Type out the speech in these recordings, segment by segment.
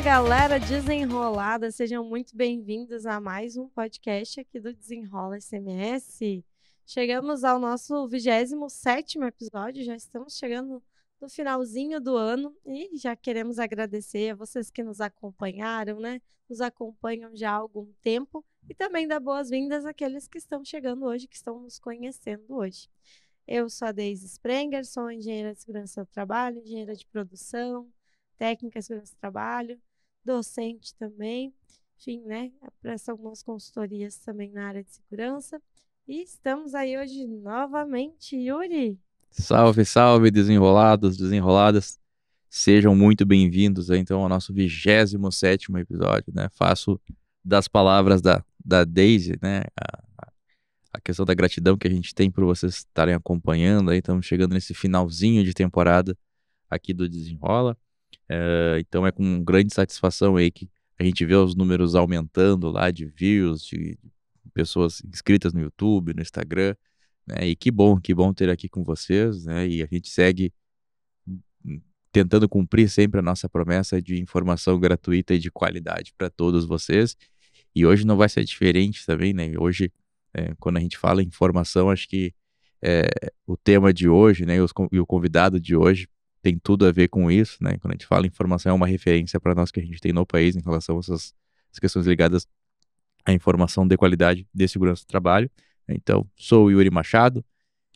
Fala, galera desenrolada, sejam muito bem-vindos a mais um podcast aqui do Desenrola SMS. Chegamos ao nosso 27º episódio, já estamos chegando no finalzinho do ano e já queremos agradecer a vocês que nos acompanharam, né? Nos acompanham já há algum tempo e também dar boas-vindas àqueles que estão chegando hoje, que estão nos conhecendo hoje. Eu sou a Deise Sprenger, sou engenheira de segurança do trabalho, engenheira de produção, técnica de segurança do trabalho, docente também, enfim, né? Presto algumas consultorias também na área de segurança. E estamos aí hoje novamente, Yuri. Salve, salve, desenrolados, desenroladas. Sejam muito bem-vindos então ao nosso 27º episódio, né? Faço das palavras da Daisy, né? A questão da gratidão que a gente tem por vocês estarem acompanhando aí. Estamos chegando nesse finalzinho de temporada aqui do Desenrola. Então é com grande satisfação aí que a gente vê os números aumentando lá de views, de pessoas inscritas no YouTube, no Instagram, né? E que bom ter aqui com vocês, né? E a gente segue tentando cumprir sempre a nossa promessa de informação gratuita e de qualidade para todos vocês. E hoje não vai ser diferente também, né? Hoje, quando a gente fala em informação, acho que o tema de hoje, né, e o convidado de hoje tem tudo a ver com isso, né? Quando a gente fala em informação, é uma referência para nós que a gente tem no país em relação a essas questões ligadas à informação de qualidade de segurança do trabalho. Então, sou o Yuri Machado,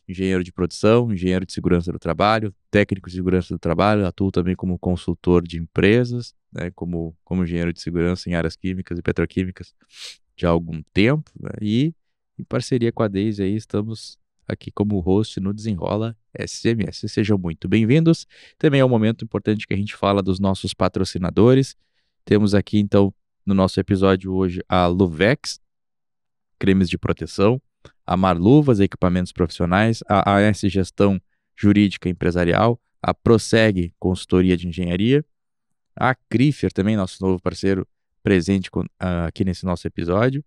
engenheiro de produção, engenheiro de segurança do trabalho, técnico de segurança do trabalho, atuo também como consultor de empresas, né, como engenheiro de segurança em áreas químicas e petroquímicas já há algum tempo, né, e em parceria com a Deise aí estamos aqui como host no Desenrola SMS. Sejam muito bem-vindos. Também é um momento importante que a gente fala dos nossos patrocinadores. Temos aqui então no nosso episódio hoje a Luvex, cremes de proteção, a Marluvas, equipamentos profissionais, a AS Gestão Jurídica Empresarial, a Proseg Consultoria de Engenharia, a Crifer também, nosso novo parceiro presente aqui nesse nosso episódio,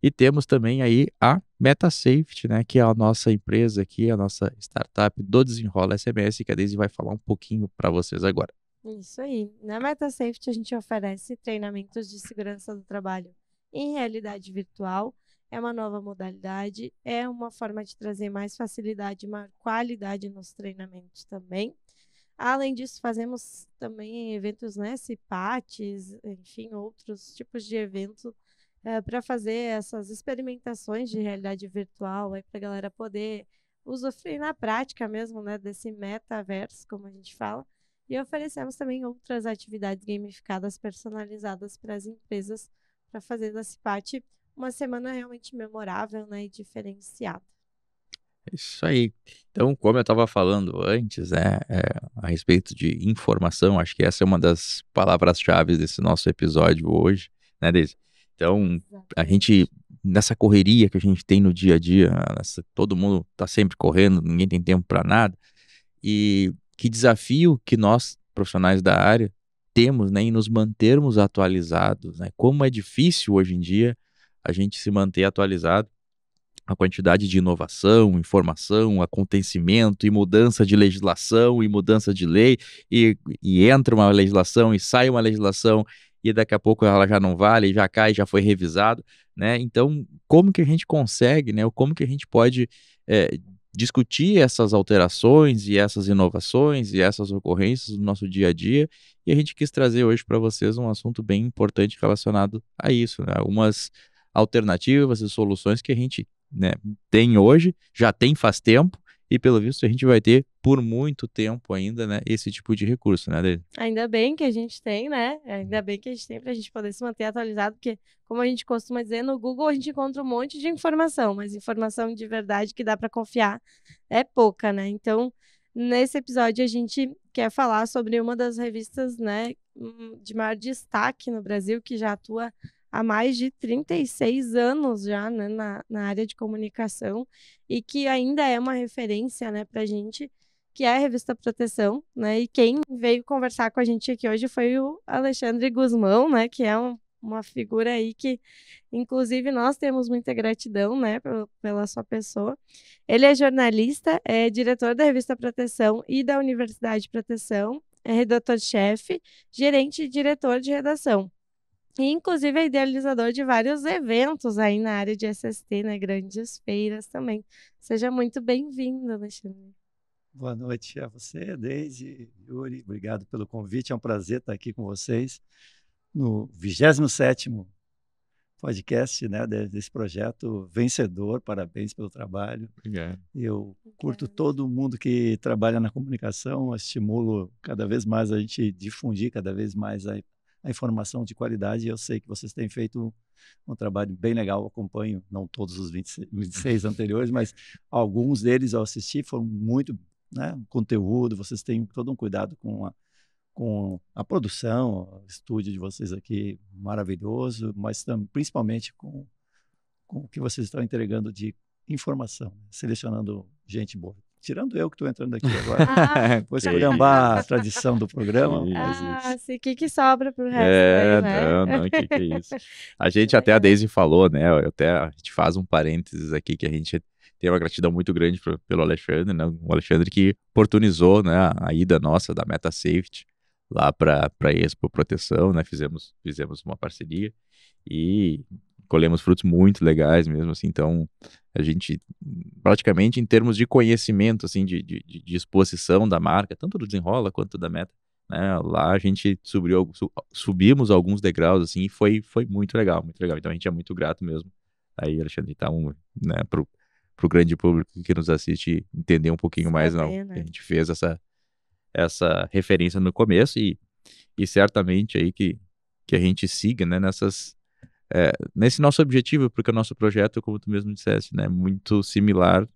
e temos também aí a MetaSafety, né, que é a nossa empresa aqui, a nossa startup do Desenrola SMS, que a Daisy vai falar um pouquinho para vocês agora. Isso aí. Na MetaSafety a gente oferece treinamentos de segurança do trabalho em realidade virtual. É uma nova modalidade, é uma forma de trazer mais facilidade e maior qualidade nos treinamentos também. Além disso, fazemos também eventos, né, CIPATs, enfim, outros tipos de eventos para fazer essas experimentações de realidade virtual, para a galera poder usufruir na prática mesmo, né, desse metaverso, como a gente fala. E oferecemos também outras atividades gamificadas personalizadas para as empresas para fazer da CIPAT uma semana realmente memorável, né, e diferenciada. Isso aí. Então, como eu estava falando antes, né, a respeito de informação, acho que essa é uma das palavras-chave desse nosso episódio hoje, né, Deise? Então, a gente, Exatamente. nessa correria que a gente tem no dia a dia, todo mundo está sempre correndo, ninguém tem tempo para nada, e que desafio que nós, profissionais da área, temos, né, em nos mantermos atualizados, né? Como é difícil hoje em dia a gente se manter atualizado, a quantidade de inovação, informação, acontecimento e mudança de legislação e mudança de lei, e entra uma legislação e sai uma legislação e daqui a pouco ela já não vale, já cai, já foi revisado, né? Então, como que a gente consegue, né? Ou como que a gente pode discutir essas alterações e essas inovações e essas ocorrências no nosso dia a dia? E a gente quis trazer hoje para vocês um assunto bem importante relacionado a isso, né? Algumas alternativas e soluções que a gente, né, tem hoje, já tem faz tempo, e pelo visto a gente vai ter por muito tempo ainda, né, esse tipo de recurso, né, Adri? Ainda bem que a gente tem, né? Ainda bem que a gente tem para a gente poder se manter atualizado, porque, como a gente costuma dizer, no Google a gente encontra um monte de informação, mas informação de verdade que dá para confiar é pouca, né? Então, nesse episódio a gente quer falar sobre uma das revistas, né, de maior destaque no Brasil, que já atua há mais de 36 anos já, né, na área de comunicação e que ainda é uma referência, né, para a gente, que é a revista Proteção, né? E quem veio conversar com a gente aqui hoje foi o Alexandre Guzmão, né? Que é uma figura aí que, inclusive, nós temos muita gratidão, né? Pela sua pessoa. Ele é jornalista, é diretor da revista Proteção e da Universidade Proteção, é redator-chefe, gerente e diretor de redação. E, inclusive, é idealizador de vários eventos aí na área de SST, né? Grandes feiras também. Seja muito bem-vindo, Alexandre. Boa noite a você, Deise, Yuri. Obrigado pelo convite. É um prazer estar aqui com vocês no 27º podcast, né, desse projeto vencedor. Parabéns pelo trabalho. Obrigado. Eu curto todo mundo que trabalha na comunicação, estimulo cada vez mais a gente difundir cada vez mais a informação de qualidade. Eu sei que vocês têm feito um trabalho bem legal, acompanho, não todos os 26 anteriores, mas alguns deles eu assisti, foram muito, né, conteúdo, vocês têm todo um cuidado com a produção, o estúdio de vocês aqui maravilhoso, mas principalmente com o que vocês estão entregando de informação, selecionando gente boa. Tirando eu que estou entrando aqui agora, vou esculhambar a tradição do programa. Sim, que sobra pro resto aí, né? Não, que é isso. A gente até, a Deise falou, né, a gente faz um parênteses aqui, que a gente tem uma gratidão muito grande pelo Alexandre, né, o Alexandre que oportunizou, né, a ida nossa da Meta Safety lá para Expo Proteção, né, fizemos uma parceria e colhemos frutos muito legais mesmo, assim, então a gente, praticamente em termos de conhecimento, assim, de exposição da marca, tanto do Desenrola quanto da Meta, né, lá a gente subimos alguns degraus, assim, e foi muito legal, então a gente é muito grato mesmo, aí, Alexandre, então, né, pro grande público que nos assiste entender um pouquinho mais, não, né? a gente fez essa referência no começo e certamente aí que a gente siga, né, nesse nosso objetivo, porque o nosso projeto, como tu mesmo disseste, né, muito similar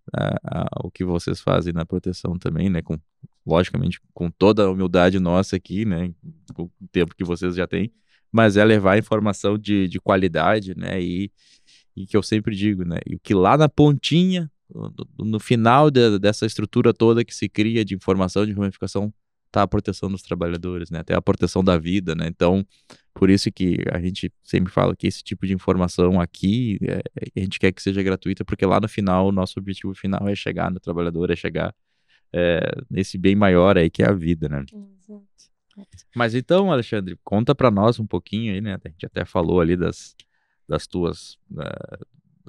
ao que vocês fazem na proteção também, né, logicamente com toda a humildade nossa aqui, né, com o tempo que vocês já têm, mas é levar informação de qualidade, né, e que eu sempre digo, né, e que lá na pontinha, no final dessa estrutura toda que se cria de informação, de ramificação, tá a proteção dos trabalhadores, né, até a proteção da vida, né, então, por isso que a gente sempre fala que esse tipo de informação aqui, a gente quer que seja gratuita, porque lá no final, o nosso objetivo final é chegar no trabalhador, é chegar nesse bem maior aí que é a vida, né. Mas então, Alexandre, conta pra nós um pouquinho aí, né, a gente até falou ali das tuas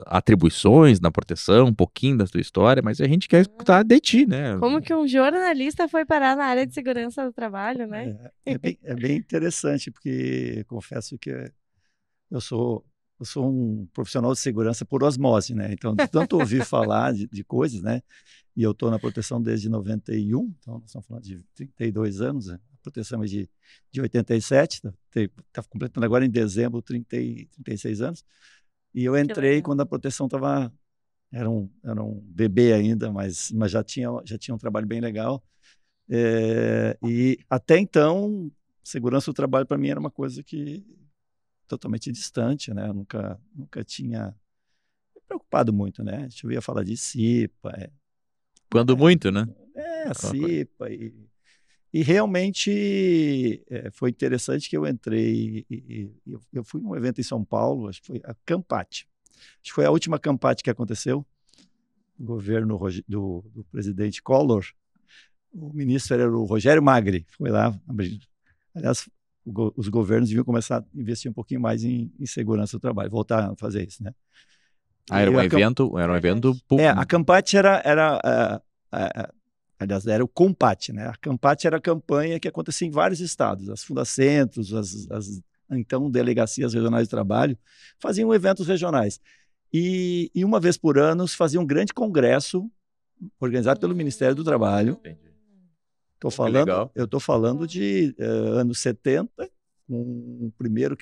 atribuições na proteção, um pouquinho da tua história, mas a gente quer escutar de ti, né? Como que um jornalista foi parar na área de segurança do trabalho, né? É bem interessante, porque confesso que eu sou um profissional de segurança por osmose, né? Então, de tanto ouvir falar de coisas, né? E eu estou na proteção desde 91, então nós estamos falando de 32 anos, né? A proteção é de 87, está completando agora em dezembro 36 anos. E eu entrei quando a proteção era um bebê ainda, mas já tinha um trabalho bem legal. E até então, segurança do trabalho para mim era uma coisa que totalmente distante, né? Eu nunca tinha me preocupado muito, né? A gente ia falar de CIPA. Quando muito, né? CIPA. E realmente foi interessante que eu entrei eu fui num evento em São Paulo, acho que foi a Campati. Acho que foi a última Campati que aconteceu, no governo do presidente Collor. O ministro era o Rogério Magri, foi lá abrir. Aliás, os governos deviam começar a investir um pouquinho mais em segurança do trabalho, voltar a fazer isso, né? Era um evento público. A Campati aliás, era o Compat, né? A Campati era a campanha que acontecia em vários estados. As Fundacentros, as então delegacias regionais de trabalho, faziam eventos regionais. E uma vez por ano fazia um grande congresso organizado pelo Ministério do Trabalho. Eu estou falando de anos 70, o primeiro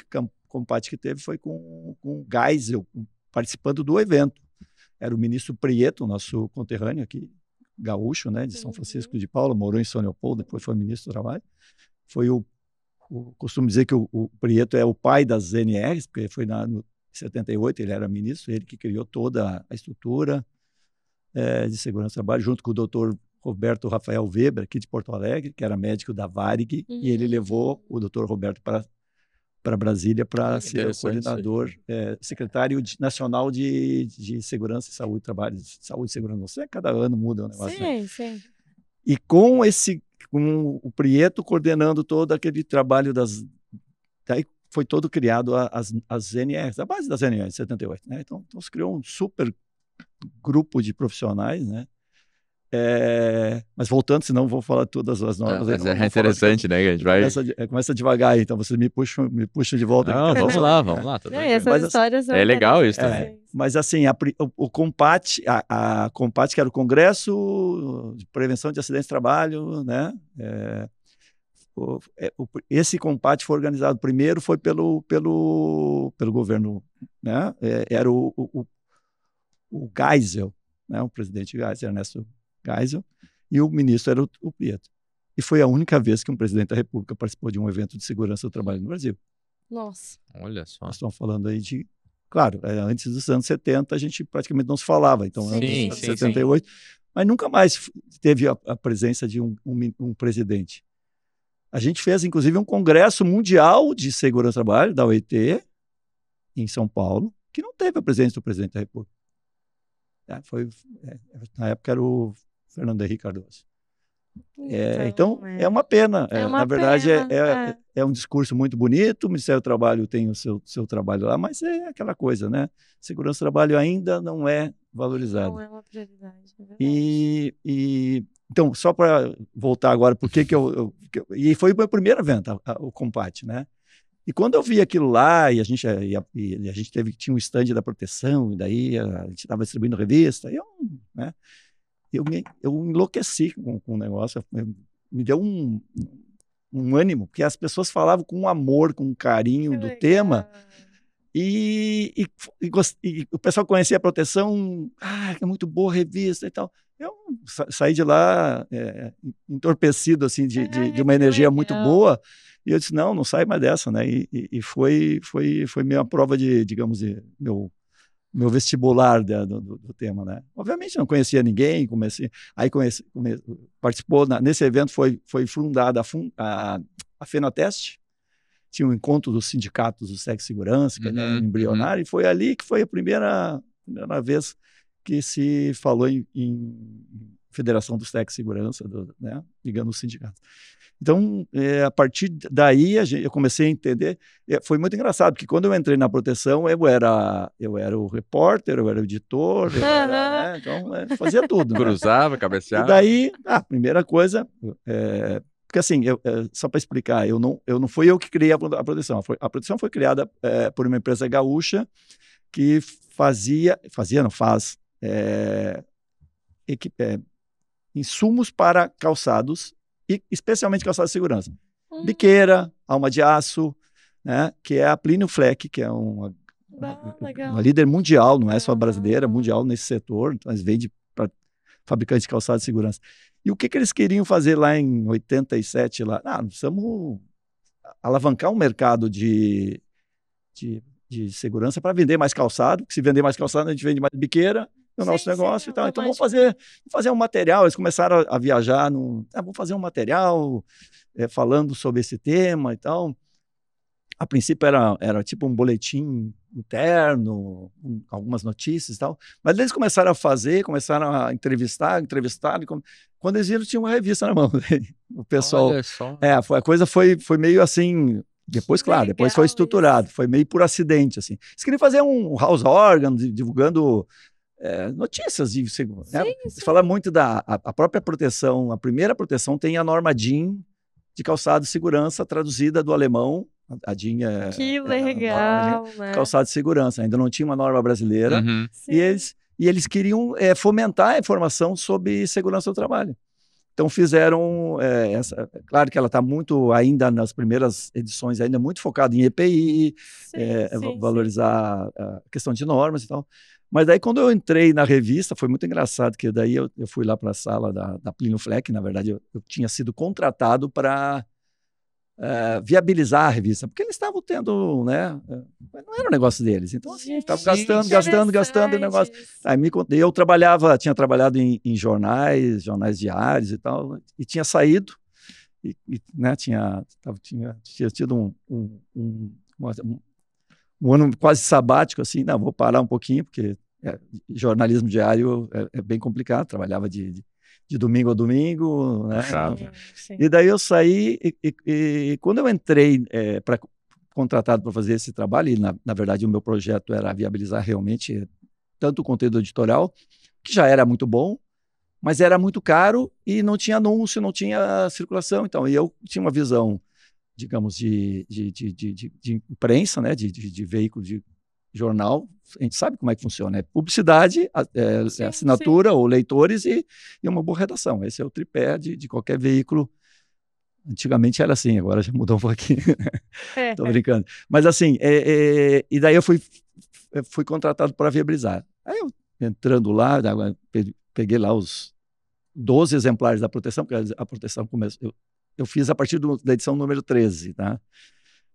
Compat que teve foi com o Geisel, participando do evento. Era o ministro Prieto, nosso conterrâneo aqui, gaúcho, né, de São Francisco de Paula, morou em São Leopoldo, depois foi ministro do Trabalho. Foi costumo dizer que o Prieto é o pai das NRs, porque foi em 78, ele era ministro, ele que criou toda a estrutura de segurança do trabalho, junto com o doutor Roberto Rafael Weber, aqui de Porto Alegre, que era médico da Varig, e ele levou o doutor Roberto para Brasília para ser o coordenador, secretário nacional de Segurança e Saúde, Trabalho, Saúde e Segurança. Cada ano muda o negócio. Sim. E com esse com o Prieto coordenando todo aquele trabalho daí foi todo criado as NRs, a base das NRs, 78, né? Então se criou um super grupo de profissionais, né? Mas voltando, senão vou falar todas as normas. Mas é interessante, né? Que a gente vai... Começa devagar aí, então você me puxa de volta. Não, vamos lá. Essas histórias é legal isso também. Mas assim, o COMPAT, a COMPAT, que era o Congresso de Prevenção de Acidentes de Trabalho, né? Esse COMPAT foi organizado primeiro, foi pelo governo, né? Era o Geisel, né? O presidente Geisel, Ernesto Geisel, e o ministro era o Prieto. E foi a única vez que um presidente da República participou de um evento de segurança do trabalho no Brasil. Nossa. Olha só. Nós estamos falando aí de... Claro, antes dos anos 70 a gente praticamente não se falava, então antes de 78, mas nunca mais teve a presença de um presidente. A gente fez, inclusive, um congresso mundial de segurança do trabalho, da OIT, em São Paulo, que não teve a presença do presidente da República. Na época era o Fernando Henrique Cardoso. Então, é uma pena. Na verdade, é um discurso muito bonito, o Ministério do Trabalho tem o seu trabalho lá, mas é aquela coisa, né? Segurança do trabalho ainda não é valorizada. Não é uma prioridade, é verdade. Então, só para voltar agora, e foi o meu primeiro evento, o COMPAT, né? E quando eu vi aquilo lá, e a gente tinha um stand da proteção, e daí a gente estava distribuindo revista, né? Eu enlouqueci com o negócio, me deu um ânimo, porque as pessoas falavam com amor, com carinho do tema, e o pessoal conhecia a proteção, que é muito boa a revista e tal. Eu saí de lá entorpecido, assim, de uma energia muito boa, e eu disse, não sai mais dessa, né? E foi minha prova digamos, meu vestibular do tema, né? Obviamente não conhecia ninguém, participou, nesse evento foi fundada a FENATEST, tinha um encontro dos sindicatos do sexo e segurança, que era embrionário, e foi ali que foi a primeira vez que se falou em Federação do Sexo e Segurança, né? Ligando os sindicatos. Então, a partir daí, eu comecei a entender. Foi muito engraçado, porque quando eu entrei na proteção, eu era o repórter, eu era o editor, né? Então, fazia tudo. Cruzava, né? cabeceava. E daí, a primeira coisa, porque assim, só para explicar, eu não fui eu que criei a proteção. A proteção foi criada por uma empresa gaúcha que faz insumos para calçados, e especialmente calçados de segurança. Biqueira, alma de aço, né, que é a Plínio Fleck, que é uma líder mundial, não é só brasileira, mundial nesse setor, então eles vendem para fabricantes de calçados de segurança. E o que eles queriam fazer lá em 87? Precisamos alavancar um mercado de segurança para vender mais calçado, porque se vender mais calçado, a gente vende mais biqueira, no nosso negócio e tal. Então vamos fazer um material. Eles começaram a viajar vamos fazer um material falando sobre esse tema e tal. A princípio era tipo um boletim interno, algumas notícias e tal. Mas eles começaram a entrevistar, e quando eles viram, tinha uma revista na mão. O pessoal... Olha só. A coisa foi meio assim... Depois, claro, depois foi estruturado, foi meio por acidente, assim. Eles queriam fazer um house organ, divulgando notícias de segurança. Né? Eles falam muito a própria proteção, a primeira proteção tem a norma DIN de calçado de segurança, traduzida do alemão. A DIN que legal, né? Calçado de segurança, ainda não tinha uma norma brasileira. Uhum. E eles queriam fomentar a informação sobre segurança do trabalho. Então fizeram claro que ela está muito ainda nas primeiras edições, ainda muito focada em EPI, valorizar a questão de normas e tal. Mas daí quando eu entrei na revista, foi muito engraçado, que daí eu fui lá para a sala da Plínio Fleck, na verdade eu tinha sido contratado para viabilizar a revista, porque eles estavam tendo, né, não era o negócio deles, então assim, estavam gastando o negócio. Aí eu tinha trabalhado em jornais diários e tal, e tinha saído, né, tinha tido um ano quase sabático, assim, vou parar um pouquinho, porque jornalismo diário é bem complicado, trabalhava de domingo a domingo, né? Sim. E daí eu saí e quando eu entrei contratado para fazer esse trabalho, e na verdade o meu projeto era viabilizar realmente tanto o conteúdo editorial, que já era muito bom, mas era muito caro e não tinha anúncio, não tinha circulação. Então, eu tinha uma visão, digamos, de imprensa, né? de veículo de jornal. A gente sabe como é que funciona. É publicidade, assinatura ou leitores e uma boa redação. Esse é o tripé de qualquer veículo. Antigamente era assim, agora já mudou um pouquinho. Tô brincando. Mas assim, e daí eu fui contratado para viabilizar. Aí eu, entrando lá, peguei lá os 12 exemplares da proteção, porque a proteção começou. Eu fiz a partir da edição número 13, tá?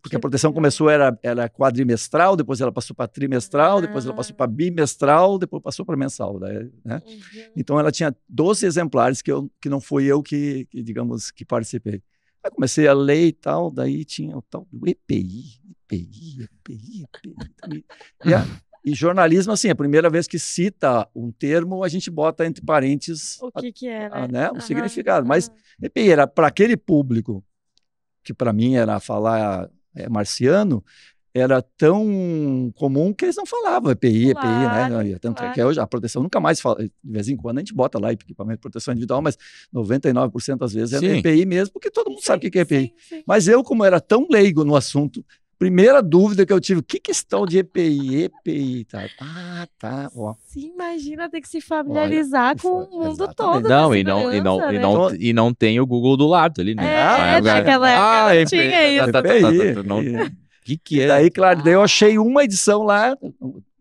Porque a proteção começou, era quadrimestral, depois ela passou para trimestral, depois ela passou para bimestral, depois passou para mensal. Né? Então ela tinha 12 exemplares que não fui eu digamos, que participei. Aí comecei a ler e tal, daí tinha o tal do EPI. E jornalismo, assim, a primeira vez que cita um termo, a gente bota entre parênteses o que é, né? O significado. Mas EPI era para aquele público, que para mim era falar marciano, era tão comum que eles não falavam EPI, né? Tanto é que hoje a proteção nunca mais fala, de vez em quando a gente bota lá equipamento de proteção individual, mas 99% das vezes é EPI mesmo, porque todo mundo sabe o que é EPI. Sim. Mas eu, como era tão leigo no assunto, primeira dúvida que eu tive, o que é esse tal de EPI? EPI, tá? Ah, tá, ó. Se imagina ter que se familiarizar com o mundo todo. Não, e não tem o Google do lado ali, né? Naquela época não tinha isso. Que é? Daí, claro, daí eu achei uma edição lá,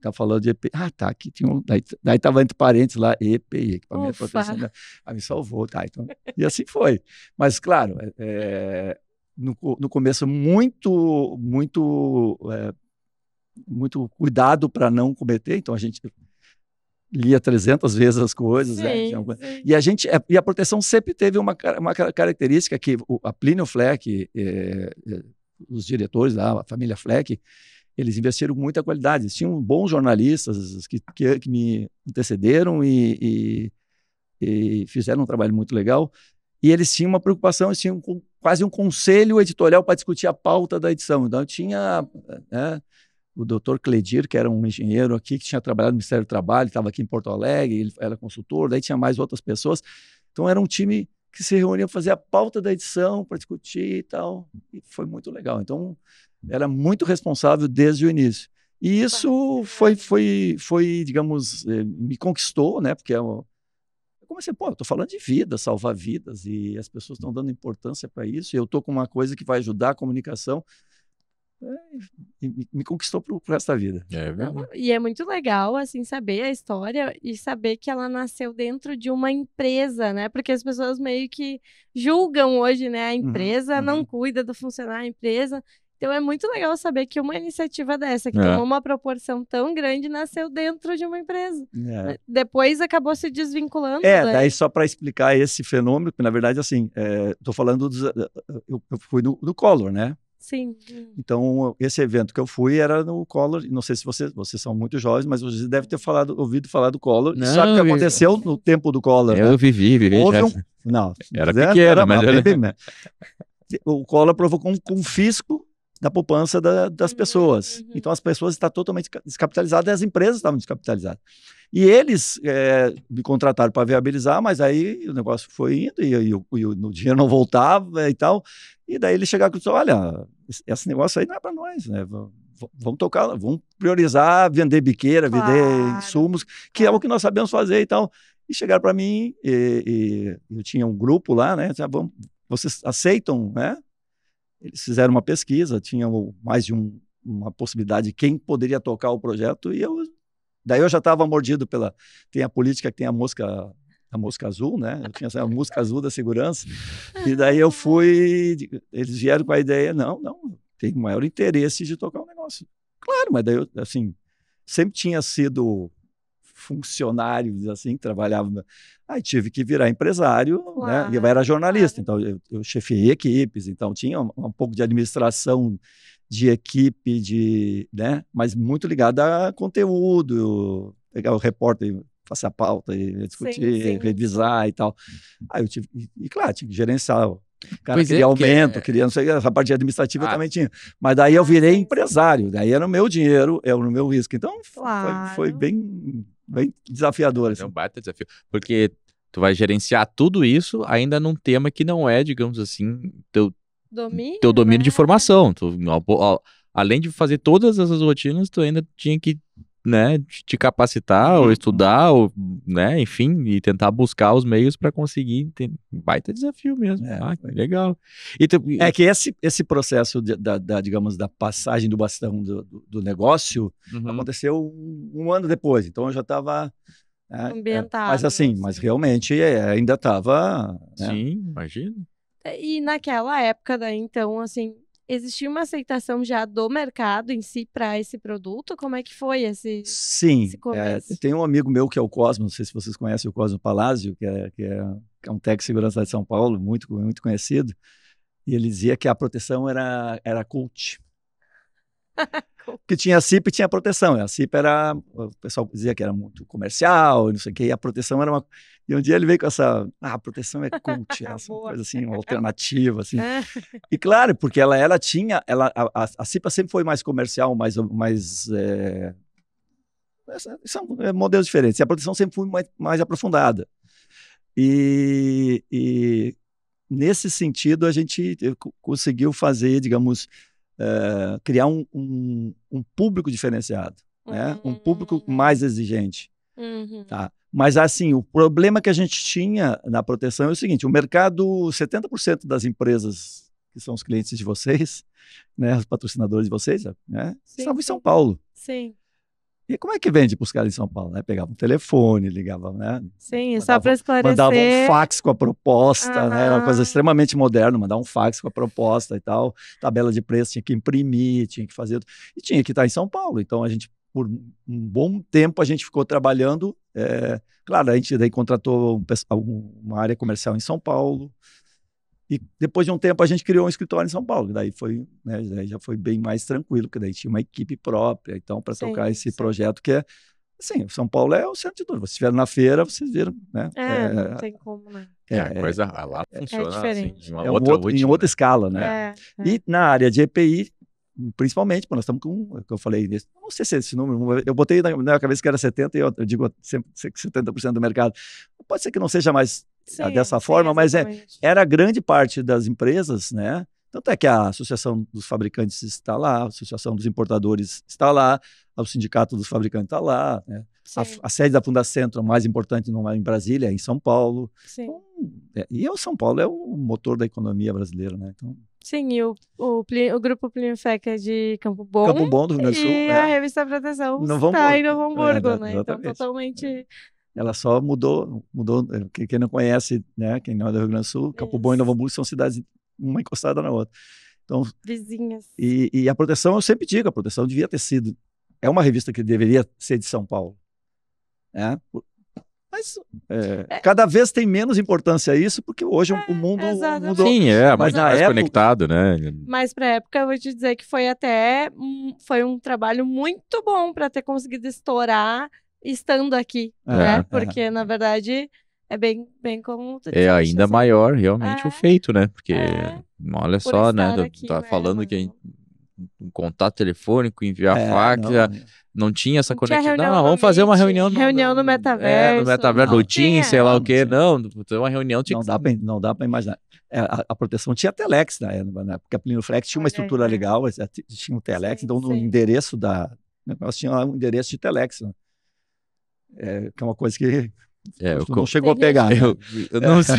tá falando de EPI. Ah, tá, aqui tinha um. Daí tava entre parênteses lá, EPI, equipamento de proteção. Aí me salvou, tá? Então, e assim foi. Mas, claro, no começo, muito cuidado para não cometer, então a gente lia 300 vezes as coisas, sim, né? E a proteção sempre teve uma característica que a Plínio Fleck, os diretores da família Fleck, eles investiram muita qualidade. Eles tinham bons jornalistas que me antecederam e fizeram um trabalho muito legal. E eles tinham uma preocupação, eles tinham quase um conselho editorial para discutir a pauta da edição. Então, tinha o doutor Cledir, que era um engenheiro aqui, que tinha trabalhado no Ministério do Trabalho, estava aqui em Porto Alegre, ele era consultor, daí tinha mais outras pessoas. Então, era um time que se reuniam para fazer a pauta da edição, para discutir e tal. E foi muito legal. Então, era muito responsável desde o início. E isso foi digamos, me conquistou, né? Porque eu comecei, eu estou falando de vida, salvar vidas, e as pessoas estão dando importância para isso, e eu estou com uma coisa que vai ajudar a comunicação, me conquistou para o resto da vida. E é muito legal, assim, saber a história e saber que ela nasceu dentro de uma empresa, né? Porque as pessoas meio que julgam hoje, né? A empresa não cuida do funcionário, a empresa... Então é muito legal saber que uma iniciativa dessa, que tomou uma proporção tão grande, nasceu dentro de uma empresa. Depois acabou se desvinculando. Daí só para explicar esse fenômeno, que na verdade, assim, estou falando, eu fui no Collor, né? Sim. Então, esse evento que eu fui era no Collor, não sei se vocês são muito jovens, mas vocês devem ter ouvido falar do Collor. Não, sabe o que aconteceu no tempo do Collor? Eu vivi. Não, era pequeno, mas... O Collor provocou um confisco da poupança das pessoas. Então, as pessoas estavam totalmente descapitalizadas e as empresas estavam descapitalizadas. E eles me contrataram para viabilizar, mas aí o negócio foi indo e o dinheiro não voltava e tal. E daí eles chegaram e disseram, olha, esse negócio aí não é para nós, né? Vamos tocar, vamos priorizar, vender biqueira, vender insumos, que é o que nós sabemos fazer e tal. E chegaram para mim, e eu tinha um grupo lá, né? Vocês aceitam, né? Eles fizeram uma pesquisa, tinham mais de uma possibilidade de quem poderia tocar o projeto, e daí eu já estava mordido tem a política que tem a mosca azul, né? Eu tinha a mosca azul da segurança, e daí eu eles vieram com a ideia, não, tem maior interesse de tocar o negócio. Claro, mas daí eu, assim, sempre tinha sido funcionário, assim, trabalhava. Aí tive que virar empresário, né? E eu era jornalista, então eu chefiei equipes, então tinha um pouco de administração de equipe, né? Mas muito ligado a conteúdo, pegar o repórter, fazer a pauta e discutir, Sim. revisar e tal. Aí eu tive, e claro, tinha que gerenciar. O cara Pois é, queria porque- aumento, queria não sei, essa parte administrativa eu Ah. também tinha. Mas daí eu virei sim. empresário, daí era o meu dinheiro, era o meu risco. Então Claro. foi bem desafiador. É um Assim. baita desafio. Porque tu vai gerenciar tudo isso ainda num tema que não é, digamos assim, teu domínio de né? formação. Além de fazer todas essas rotinas, tu ainda tinha que, né, te capacitar ou estudar, ou, né, enfim, e tentar buscar os meios para conseguir. Baita desafio mesmo. Que legal. É que esse processo digamos, da passagem do bastão do negócio aconteceu um ano depois. Então eu já estava ambientado. mas assim, mas realmente ainda estava. Sim, imagina. E naquela época, daí, então, assim, existia uma aceitação já do mercado em si para esse produto? Como é que foi esse começo? Tem um amigo meu que é o Cosmo, não sei se vocês conhecem o Cosmo Palazzo, que é um técnico de segurança de São Paulo, muito conhecido, e ele dizia que a proteção era cult. Porque tinha a CIP e tinha a proteção. A CIP o pessoal dizia que era muito comercial, e não sei o quê, e a proteção era uma. E um dia ele veio com a proteção é cult, essa coisa assim, uma alternativa, assim. E claro, porque ela tinha, a CIPA sempre foi mais comercial, são modelos diferentes, e a proteção sempre foi mais aprofundada. E nesse sentido, a gente conseguiu fazer, digamos, criar um público diferenciado, né? Um público mais exigente. Tá? Mas assim, o problema que a gente tinha na proteção é o seguinte: o mercado, 70% das empresas que são os clientes de vocês, né, os patrocinadores de vocês, né, estavam em São Paulo. Sim. E como é que vende para os caras em São Paulo? Né? Pegava um telefone, ligava, né? Sim, só para esclarecer. Mandava um fax com a proposta, né? Era uma coisa extremamente moderna, mandar um fax com a proposta e tal. Tabela de preço, tinha que imprimir, tinha que fazer. E tinha que estar em São Paulo. Então, a gente, por um bom tempo, a gente ficou trabalhando. Claro, a gente daí contratou uma área comercial em São Paulo. E depois de um tempo a gente criou um escritório em São Paulo. Daí foi, né, daí já foi bem mais tranquilo, porque daí tinha uma equipe própria, então, para tocar esse projeto que é, assim, São Paulo é o centro de tudo. Vocês estiveram na feira, vocês viram, né? Não tem como, né? A coisa lá funciona diferente. assim, em outra escala, né? E na área de EPI, principalmente, nós estamos com, que eu falei, não sei se é esse número, eu botei na minha cabeça que era 70%, e eu digo sempre 70% do mercado. Pode ser que não seja mais dessa forma, mas era grande parte das empresas, né? Tanto é que a Associação dos Fabricantes está lá, a Associação dos Importadores está lá, o Sindicato dos Fabricantes está lá, né? A sede da Fundacentro, a mais importante em Brasília, é em São Paulo. Então, e o São Paulo é o motor da economia brasileira, né? Então, sim, e o Grupo Plinifec é de Campo Bom. Campo Bom, do Rio Grande do Sul. E a Revista Proteção está em Novo Hamburgo, né? Então, totalmente... Ela só mudou, quem não conhece, né, quem não é do Rio Grande do Sul, Campo Bom e Novo Hamburgo são cidades uma encostada na outra. Então, vizinhas. E a proteção, eu sempre digo, a proteção devia ter sido, é uma revista que deveria ser de São Paulo. Né? Mas cada vez tem menos importância isso, porque hoje o mundo mudou. Sim, mas na época, conectado, né? Mas para a época, eu vou te dizer que foi foi um trabalho muito bom para ter conseguido estourar estando aqui, né? Porque, na verdade, é bem como tu disse, ainda assim, maior, realmente, o feito, né? Porque, olha por só, né? aqui, Tá né, falando que um contato telefônico, enviar fax, não tinha essa conexão. Não, vamos fazer uma reunião no metaverso. No metaverso, no Teams, sei lá o quê. Não, uma reunião tinha não dá para imaginar. A proteção tinha telex na época, né? Porque a Pliniflex tinha uma estrutura legal, tinha um telex, então no endereço nós tínhamos lá um endereço de telex, né? Que é uma coisa que não chegou a pegar. Eu não sei.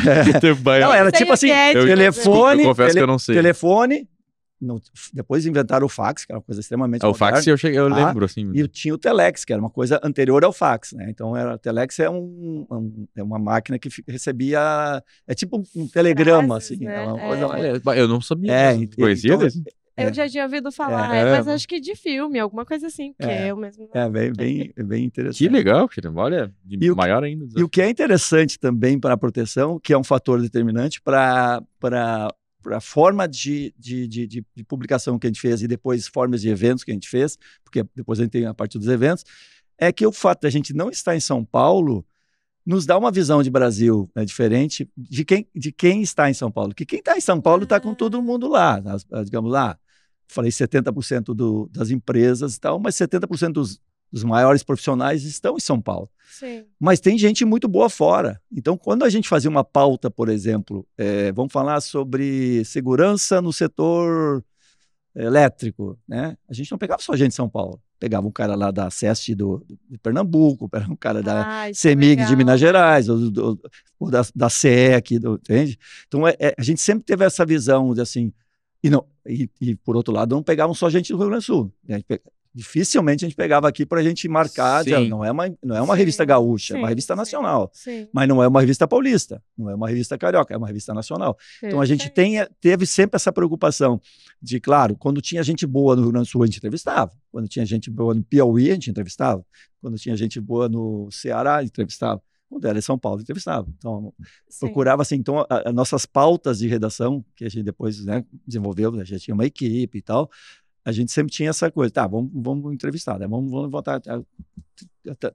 Não, era tipo assim, telefone. Eu confesso que eu não sei. Telefone. Depois inventaram o fax, que era uma coisa extremamente moderna. O fax eu lembro, assim. E tinha o telex, que era uma coisa anterior ao fax, né? Então, o telex é uma máquina que recebia... É tipo um telegrama, assim. Né? É uma coisa... Eu não sabia. Conhecia desse? Eu já tinha ouvido falar, mas acho que de filme, alguma coisa assim, porque eu mesmo... bem interessante. Que legal, maior ainda. E o que é interessante também para a proteção, que é um fator determinante para a forma de publicação que a gente fez e depois formas de eventos que a gente fez, porque depois a gente tem a parte dos eventos, é que o fato de a gente não estar em São Paulo nos dá uma visão de Brasil, né, diferente de quem está em São Paulo. Que quem está em São Paulo está com todo mundo lá, digamos lá. Falei 70% das empresas e tal, mas 70% dos maiores profissionais estão em São Paulo. Sim. Mas tem gente muito boa fora. Então, quando a gente fazia uma pauta, por exemplo, vamos falar sobre segurança no setor elétrico, né? A gente não pegava só gente de São Paulo. Pegava um cara lá da SEST de Pernambuco, um cara da CEMIG de Minas Gerais, ou da CE aqui, entende? Então, a gente sempre teve essa visão de assim, e por outro lado, não pegavam só gente do Rio Grande do Sul. Dificilmente a gente pegava aqui para a gente marcar, não é uma revista gaúcha, é uma revista nacional, mas não é uma revista paulista, não é uma revista carioca, é uma revista nacional. Então a gente teve sempre essa preocupação de, claro, quando tinha gente boa no Rio Grande do Sul, a gente entrevistava, quando tinha gente boa no Piauí, a gente entrevistava, quando tinha gente boa no Ceará, a gente entrevistava, quando era em São Paulo, entrevistava. Então, procurava assim, então, as nossas pautas de redação, que a gente depois, né, desenvolveu, a gente tinha uma equipe e tal, a gente sempre tinha essa coisa, tá, vamos entrevistar, né? Vamos botar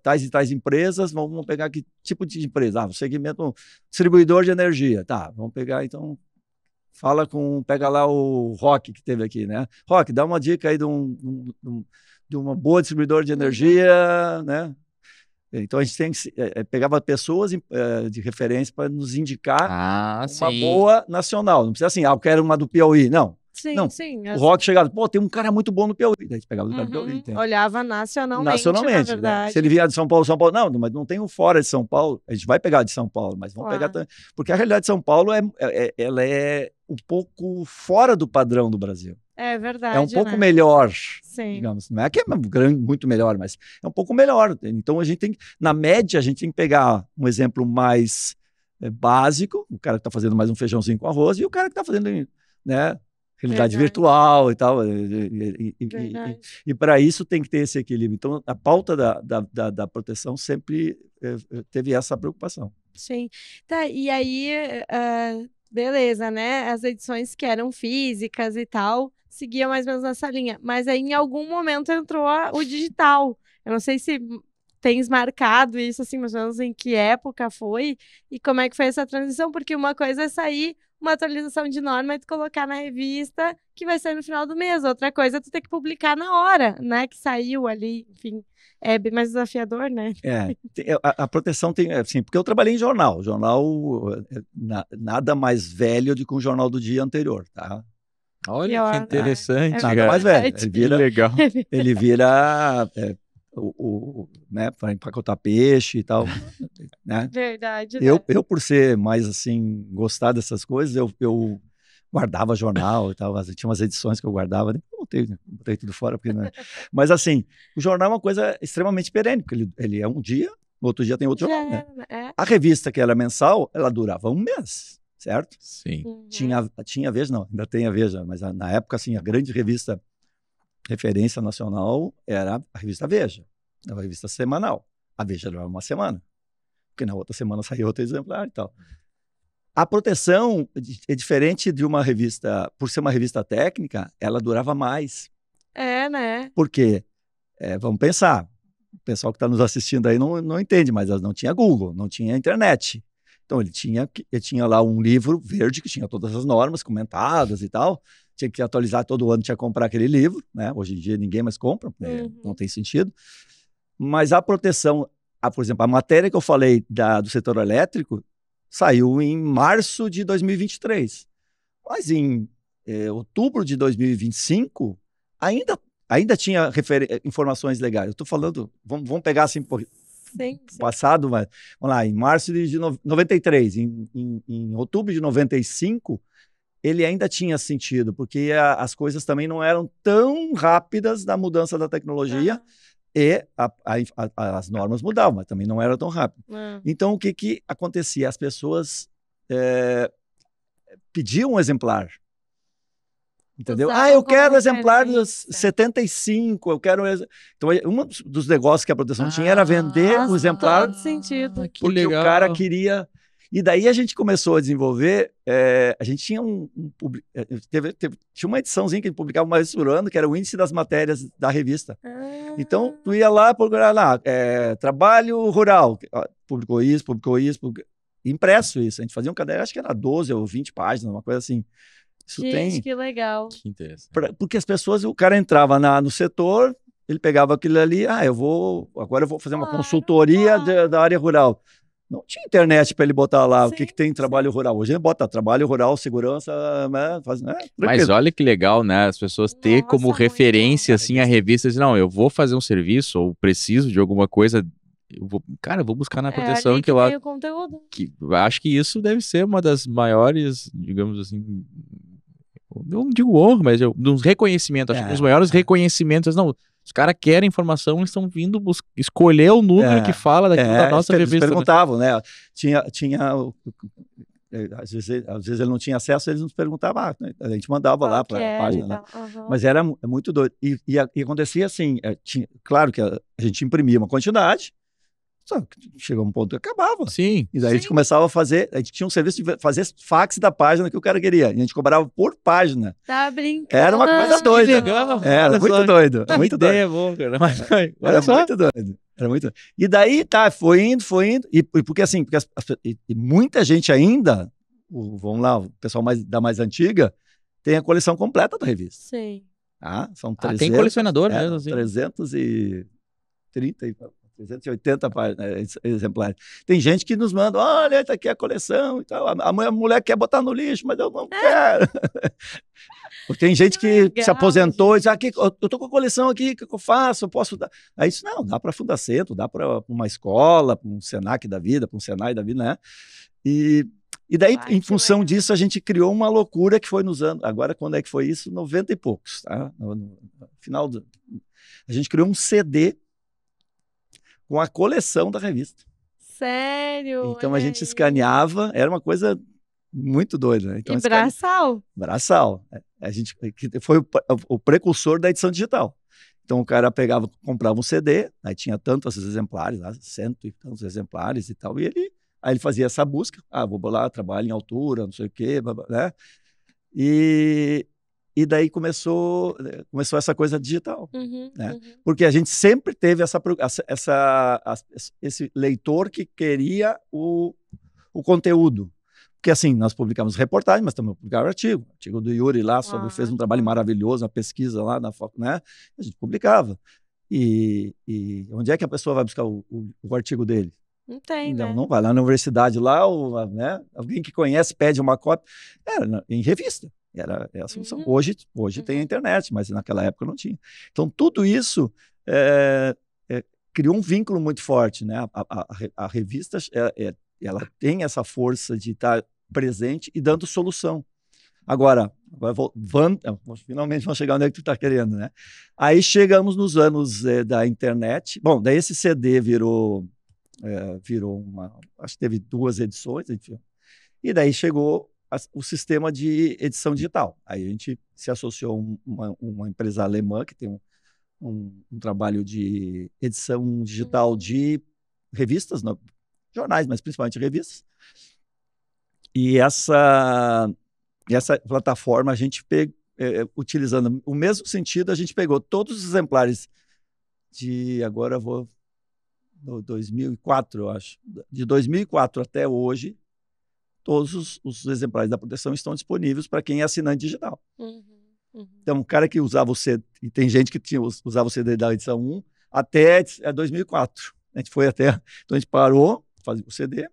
tais e tais empresas, vamos pegar que tipo de empresa? O segmento distribuidor de energia, tá, vamos pegar então, pega lá o Rock que teve aqui, né? Rock, dá uma dica aí de uma boa distribuidor de energia, né? Então a gente pegava pessoas de referência para nos indicar uma boa nacional, não precisa assim, eu quero uma do Piauí, não. O Rock chegava, tem um cara muito bom no Piauí. Daí a gente pegava do cara do Piauí. Entende? Olhava nacionalmente, na verdade. Né? Se ele vier de São Paulo, não, mas não tem um fora de São Paulo. A gente vai pegar de São Paulo, mas vamos pegar também. Porque a realidade de São Paulo ela é um pouco fora do padrão do Brasil. É verdade. É um pouco melhor, sim, digamos. Não é que é muito melhor, mas é um pouco melhor. Então a gente tem, na média, a gente tem que pegar um exemplo mais básico, o cara que está fazendo mais um feijãozinho com arroz, e o cara que está fazendo, né? Realidade virtual e tal, e para isso tem que ter esse equilíbrio. Então, a pauta da proteção sempre teve essa preocupação. Sim. Tá, e aí, beleza, né? As edições que eram físicas e tal, seguiam mais ou menos nessa linha. Mas aí, em algum momento, entrou o digital. Eu não sei se tens marcado isso, assim, mais ou menos em que época foi e como é que foi essa transição, porque uma coisa é sair uma atualização de norma e tu colocar na revista que vai sair no final do mês. Outra coisa é tu ter que publicar na hora, né? Que saiu ali, enfim. É bem mais desafiador, né? A proteção tem, assim, porque eu trabalhei em jornal. Jornal nada mais velho do que um jornal do dia anterior, tá? Olha que interessante. Nada mais velho. Legal. Ele vira né, para empacotar peixe e tal, né? Verdade. Eu por ser mais assim, gostar dessas coisas, eu guardava jornal e tal, tinha umas edições que eu guardava, nem botei tudo fora, porque, né? Mas assim, o jornal é uma coisa extremamente perene, porque ele é um dia, no outro dia tem outro jornal, né? A revista, que era mensal, ela durava um mês, certo? Sim. Tinha Veja, não, ainda tem a Veja, mas na época, assim, a grande revista referência nacional era a revista Veja, uma revista semanal. A Veja durava uma semana, porque na outra semana saía outro exemplar e tal. A proteção é diferente de uma revista, por ser uma revista técnica, ela durava mais. Né? Porque, vamos pensar, o pessoal que está nos assistindo aí não entende, mas não tinha Google, não tinha internet. Então ele tinha lá um livro verde que tinha todas as normas comentadas e tal, tinha que atualizar todo ano, tinha que comprar aquele livro, né? Hoje em dia ninguém mais compra, não tem sentido. Mas a proteção, por exemplo, a matéria que eu falei do setor elétrico saiu em março de 2023. Mas em outubro de 2025, ainda tinha informações legais. Eu estou falando, vamos pegar assim, sim. Passado, mas vamos lá, em março de 93, em outubro de 95, ele ainda tinha sentido, porque as coisas também não eram tão rápidas na mudança da tecnologia e as normas mudavam, mas também não era tão rápido. Então, o que acontecia? As pessoas pediam um exemplar. Entendeu? Eu quero o exemplar dos 75, eu quero... Então, um dos negócios que a proteção tinha era vender o exemplar, todo sentido. porque o cara queria... E daí a gente começou a desenvolver, a gente tinha tinha uma ediçãozinha que a gente publicava uma vez por ano, que era o índice das matérias da revista. Então, tu ia lá, procurar lá, trabalho rural, publicou isso, impresso isso. A gente fazia um caderno, acho que era 12 ou 20 páginas, uma coisa assim. Isso Gente, que legal. Que interessante. Porque as pessoas, o cara entrava no setor, ele pegava aquilo ali, agora eu vou fazer uma consultoria da área rural. Não tinha internet para ele botar lá o que tem trabalho rural. Hoje ele bota trabalho rural, segurança, né? Mas olha que legal, né? As pessoas ter como referência, assim, a revista, assim, não, eu vou fazer um serviço ou preciso de alguma coisa, eu vou buscar na proteção ali que lá. Tem o conteúdo. Acho que isso deve ser uma das maiores, digamos assim, não digo honra, mas dos reconhecimentos. Acho que os maiores reconhecimentos, não. Os caras querem informação, eles estão vindo escolher o número que fala daquilo da nossa revista. Eles perguntavam, né? Às vezes ele não tinha acesso, eles nos perguntavam, a gente mandava lá para a página. Né? Mas era muito doido. E acontecia assim, claro que a gente imprimia uma quantidade, só que chegou um ponto que acabava. Sim. E daí a gente começava a fazer, a gente tinha um serviço de fazer fax da página que o cara queria. E a gente cobrava por página. Tá brincando. Era uma coisa doida. Legal. Era muito doido. Muito ideia boa, cara. Era muito doido. Era muito. E daí, foi indo. E porque assim, e muita gente ainda, vamos lá, o pessoal da mais antiga, tem a coleção completa da revista. Sim. São 300, tem colecionador mesmo, assim. 380 exemplares. Tem gente que nos manda, olha, tá aqui a coleção e tal. A mulher quer botar no lixo, mas eu não quero. Tem gente que se aposentou e diz, eu tô com a coleção aqui, o que eu faço? Eu posso dar? Aí isso não, dá para Fundacentro, dá para uma escola, para um Senac da vida, para um Senai da vida, né? E daí, em função disso, a gente criou uma loucura que foi nos anos... Agora, quando é que foi isso? 90 e poucos, tá? No final a gente criou um CD com a coleção da revista. Sério? Então a gente escaneava, era uma coisa muito doida. Né? Então, e braçal? Braçal. Que foi o precursor da edição digital. Então o cara comprava um CD, aí tinha tantos exemplares, 100 e tantos exemplares e tal, e aí ele fazia essa busca, vou lá, trabalho em altura, não sei o quê, né? E daí começou essa coisa digital, né? Porque a gente sempre teve esse leitor que queria o conteúdo. Porque assim, nós publicamos reportagens, mas também publicávamos artigo do Yuri lá, fez um trabalho maravilhoso, uma pesquisa lá, né? A gente publicava. E onde é que a pessoa vai buscar o artigo dele? Não tem, né? Não vai lá na universidade, né? Alguém que conhece pede uma cópia. Era em revista. Era a solução. Hoje tem a internet, mas naquela época não tinha. Então, tudo isso criou um vínculo muito forte, né? A revista, ela tem essa força de estar presente e dando solução. Agora finalmente vamos chegar onde é que tu está querendo, né? Aí chegamos nos anos da internet. Bom, daí esse CD virou acho que teve 2 edições, enfim. E daí chegou o sistema de edição digital. Aí a gente se associou a uma empresa alemã que tem um trabalho de edição digital de revistas, jornais, mas principalmente revistas. E essa plataforma, a gente utilizando o mesmo sentido, a gente pegou todos os exemplares agora vou no 2004, eu acho. De 2004 até hoje, todos os exemplares da proteção estão disponíveis para quem é assinante digital. Então, o cara que usava o CD, e tem gente que usava o CD da edição 1 até 2004. A gente foi até... Então, a gente parou, fazia o CD,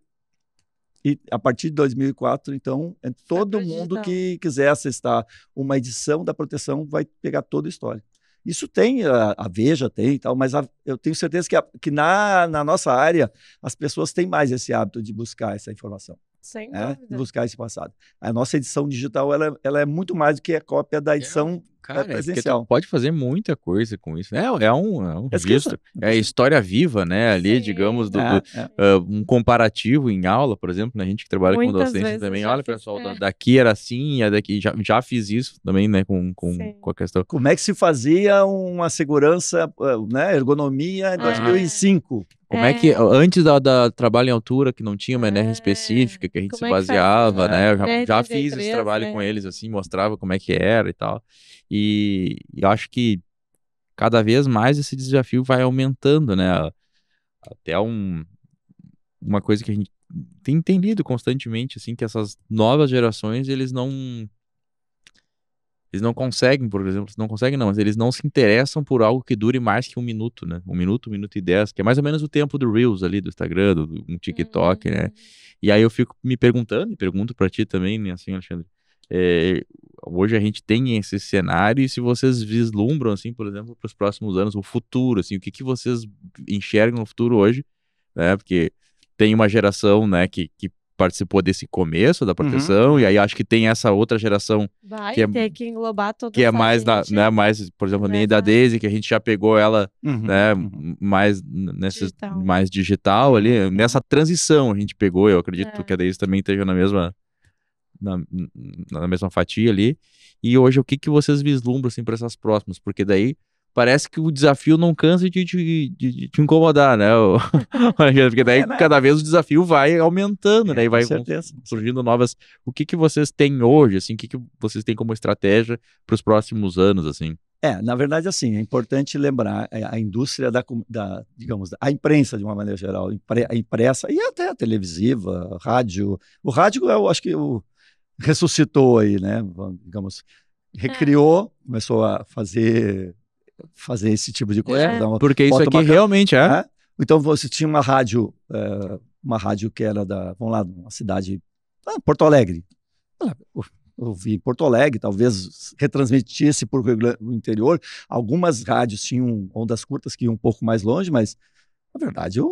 e a partir de 2004, então, todo mundo que quiser acessar uma edição da proteção vai pegar toda a história. Isso tem, a Veja tem e tal, mas eu tenho certeza que na nossa área as pessoas têm mais esse hábito de buscar essa informação. Sem dúvida. De buscar esse passado. A nossa edição digital ela é muito mais do que a cópia da edição Cara, é porque tu presencial. pode fazer muita coisa com isso, né? É um Pesquisa. registro, é história viva, né? Ali, Sim. digamos, É. um comparativo em aula, por exemplo, né? A gente que trabalha com Muitas docência vezes também, já olha, fiz, pessoal, daqui era assim, e a daqui já fiz isso também, né? Sim. Com a questão. Como é que se fazia uma segurança, né, ergonomia em 2005? Como é que, antes da trabalho em altura, que não tinha uma NR específica, que a gente Como se é que baseava, fazia? né? Eu já NR fiz esse 33, trabalho com eles, assim, mostrava como é que era e tal. E eu acho que cada vez mais esse desafio vai aumentando, né? Até uma coisa que a gente tem lido constantemente, assim, que essas novas gerações, eles não conseguem, por exemplo, não conseguem não, mas eles não se interessam por algo que dure mais que 1 minuto, né? 1 minuto e 10, que é mais ou menos o tempo do Reels ali, do Instagram, do TikTok, né? E aí eu fico me perguntando, e pergunto pra ti também, né, assim, Alexandre, hoje a gente tem esse cenário, e se vocês vislumbram, assim, por exemplo, para os próximos anos, o futuro, assim, o que vocês enxergam no futuro hoje, né? Porque tem uma geração, né, que participou desse começo da proteção, e aí acho que tem essa outra geração Vai que é, ter que englobar toda que é essa mais gente, né, mais, por exemplo, nem da nessa Daisy, que a gente já pegou ela, né, mais digital. mais digital ali, nessa transição a gente pegou, eu acredito que a Daisy também esteja na mesma fatia ali. E hoje, o que vocês vislumbram, assim, para essas próximas? Porque daí parece que o desafio não cansa de te incomodar, né? Porque daí cada vez o desafio vai aumentando, né? E vai surgindo novas... O que vocês têm hoje, assim? O que vocês têm como estratégia para os próximos anos, assim? Na verdade, assim, é importante lembrar a indústria digamos, a imprensa, de uma maneira geral, a impressa e até a televisiva, rádio. O rádio, eu acho que ressuscitou aí, né? Digamos, recriou, começou a fazer esse tipo de coisa. Porque isso aqui realmente é. Então você tinha uma rádio que era vamos lá, uma cidade, Porto Alegre. Eu vi em Porto Alegre, talvez retransmitisse por o interior. Algumas rádios tinham ondas curtas que iam um pouco mais longe, mas na verdade a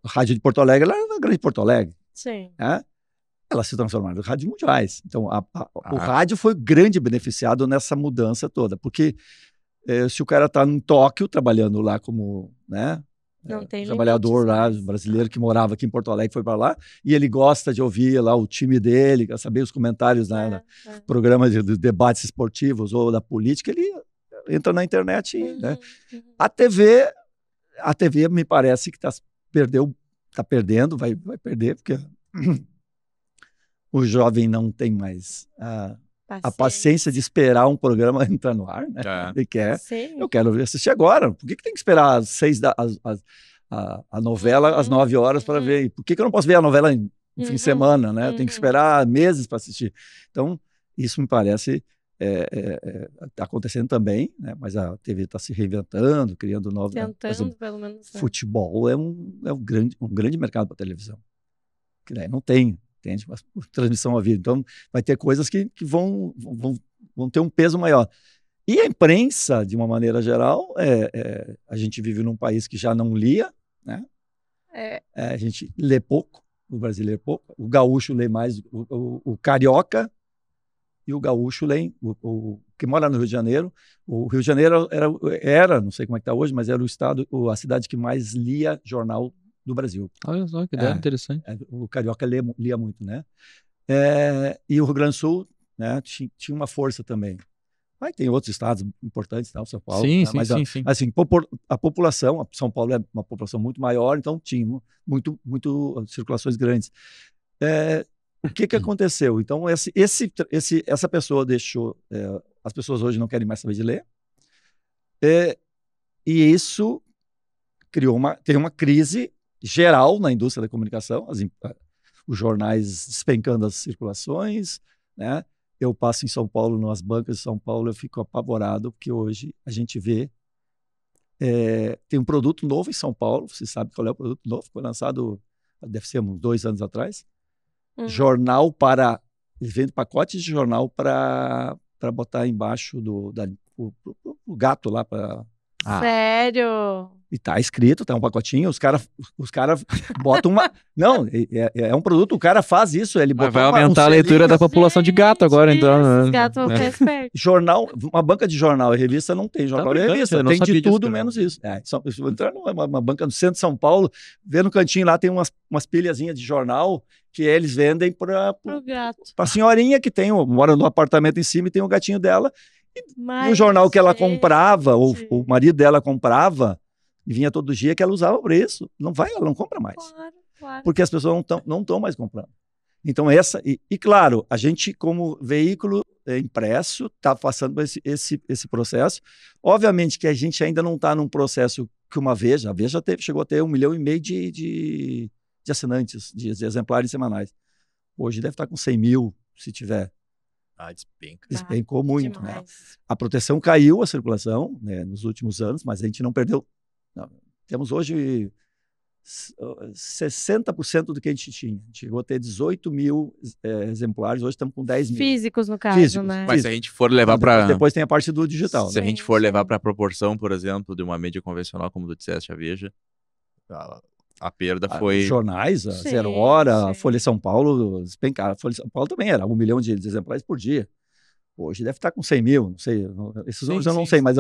rádio de Porto Alegre era na grande Porto Alegre. Sim. Elas se transformaram em rádios mundiais. Então, o rádio foi grande beneficiado nessa mudança toda, porque se o cara está em Tóquio, trabalhando lá como, né, trabalhador lá, brasileiro que morava aqui em Porto Alegre, foi para lá, e ele gosta de ouvir lá o time dele, quer saber os comentários no programa de debates esportivos ou da política, ele entra na internet. Né? A TV me parece que está perdendo, vai perder, porque o jovem não tem mais a paciência de esperar um programa entrar no ar, né? Ele quer, eu quero assistir agora. Por que tem que esperar a novela às 9 horas para ver? Por que eu não posso ver a novela em fim de semana, né? Tem que esperar meses para assistir. Então, isso me parece está acontecendo também, né? Mas a TV está se reinventando, criando novos... Tentando, pelo menos. Futebol é um grande mercado para televisão. Que daí não tem, entende? Mas transmissão ao vivo. Então, vai ter coisas que vão ter um peso maior. E a imprensa, de uma maneira geral, a gente vive num país que já não lia, né? A gente lê pouco, o brasileiro pouco, o gaúcho lê mais, o carioca e o gaúcho lê, o que mora no Rio de Janeiro. O Rio de Janeiro era, não sei como é que está hoje, mas era a cidade que mais lia jornal do Brasil. Olha só, que ideia interessante. O carioca lia muito, né? E o Rio Grande do Sul, né, tinha uma força também. Aí tem outros estados importantes, tá? São Paulo. Sim, né? sim, Mas sim. assim, a população, São Paulo é uma população muito maior, então tinha muito circulações grandes. O que aconteceu? Então, essa pessoa deixou... as pessoas hoje não querem mais saber de ler. E isso tem uma crise geral na indústria da comunicação, os jornais despencando as circulações, né? Eu passo em São Paulo, nas bancas de São Paulo, eu fico apavorado, porque hoje a gente vê tem um produto novo em São Paulo, você sabe qual é o produto novo? Foi lançado, deve ser uns 2 anos atrás, jornal eles vendem pacotes de jornal para botar embaixo o gato lá para... Sério? E tá escrito, tá um pacotinho, os cara botam uma... Não, é um produto, o cara faz isso, ele Mas bota vai aumentar a leitura da população de gato agora, então. Os Né? gatos vão ficar espertos. Jornal, uma banca de jornal e revista não tem jornal e brincando, revista, eu não tem sabia de disso, tudo cara. menos isso. Se eu entrar numa banca no centro de São Paulo, ver no cantinho lá tem umas pilhazinhas de jornal que eles vendem para Pro gato. a senhorinha que mora no apartamento em cima e tem o gatinho dela. E o jornal que ela comprava, ou o marido dela comprava, e vinha todo dia, que ela usava para isso. Ela não compra mais. Claro. Porque as pessoas não estão mais comprando. Então, claro, a gente, como veículo impresso, está passando por esse processo. Obviamente que a gente ainda não está num processo que a Veja chegou a ter 1,5 milhão de assinantes, de exemplares semanais. Hoje deve estar com 100 mil, se tiver. Despenca. Despencou muito, né? A proteção caiu, a circulação, né, nos últimos anos, mas a gente não perdeu. Não. Temos hoje 60% do que a gente tinha. A gente chegou a ter 18 mil exemplares, hoje estamos com 10 mil. Físicos, no caso, Físicos, né? Mas se a gente for levar para... Depois tem a parte do digital. Se a né? gente for levar para a proporção, por exemplo, de uma mídia convencional, como tu disseste, a Veja, a perda foi... Os jornais, a Sim, Zero Hora, sim. a Folha de São Paulo, despencaram. A Folha de São Paulo também era 1 milhão de exemplares por dia. Hoje deve estar com 100 mil, não sei. Esses números eu não sei, mas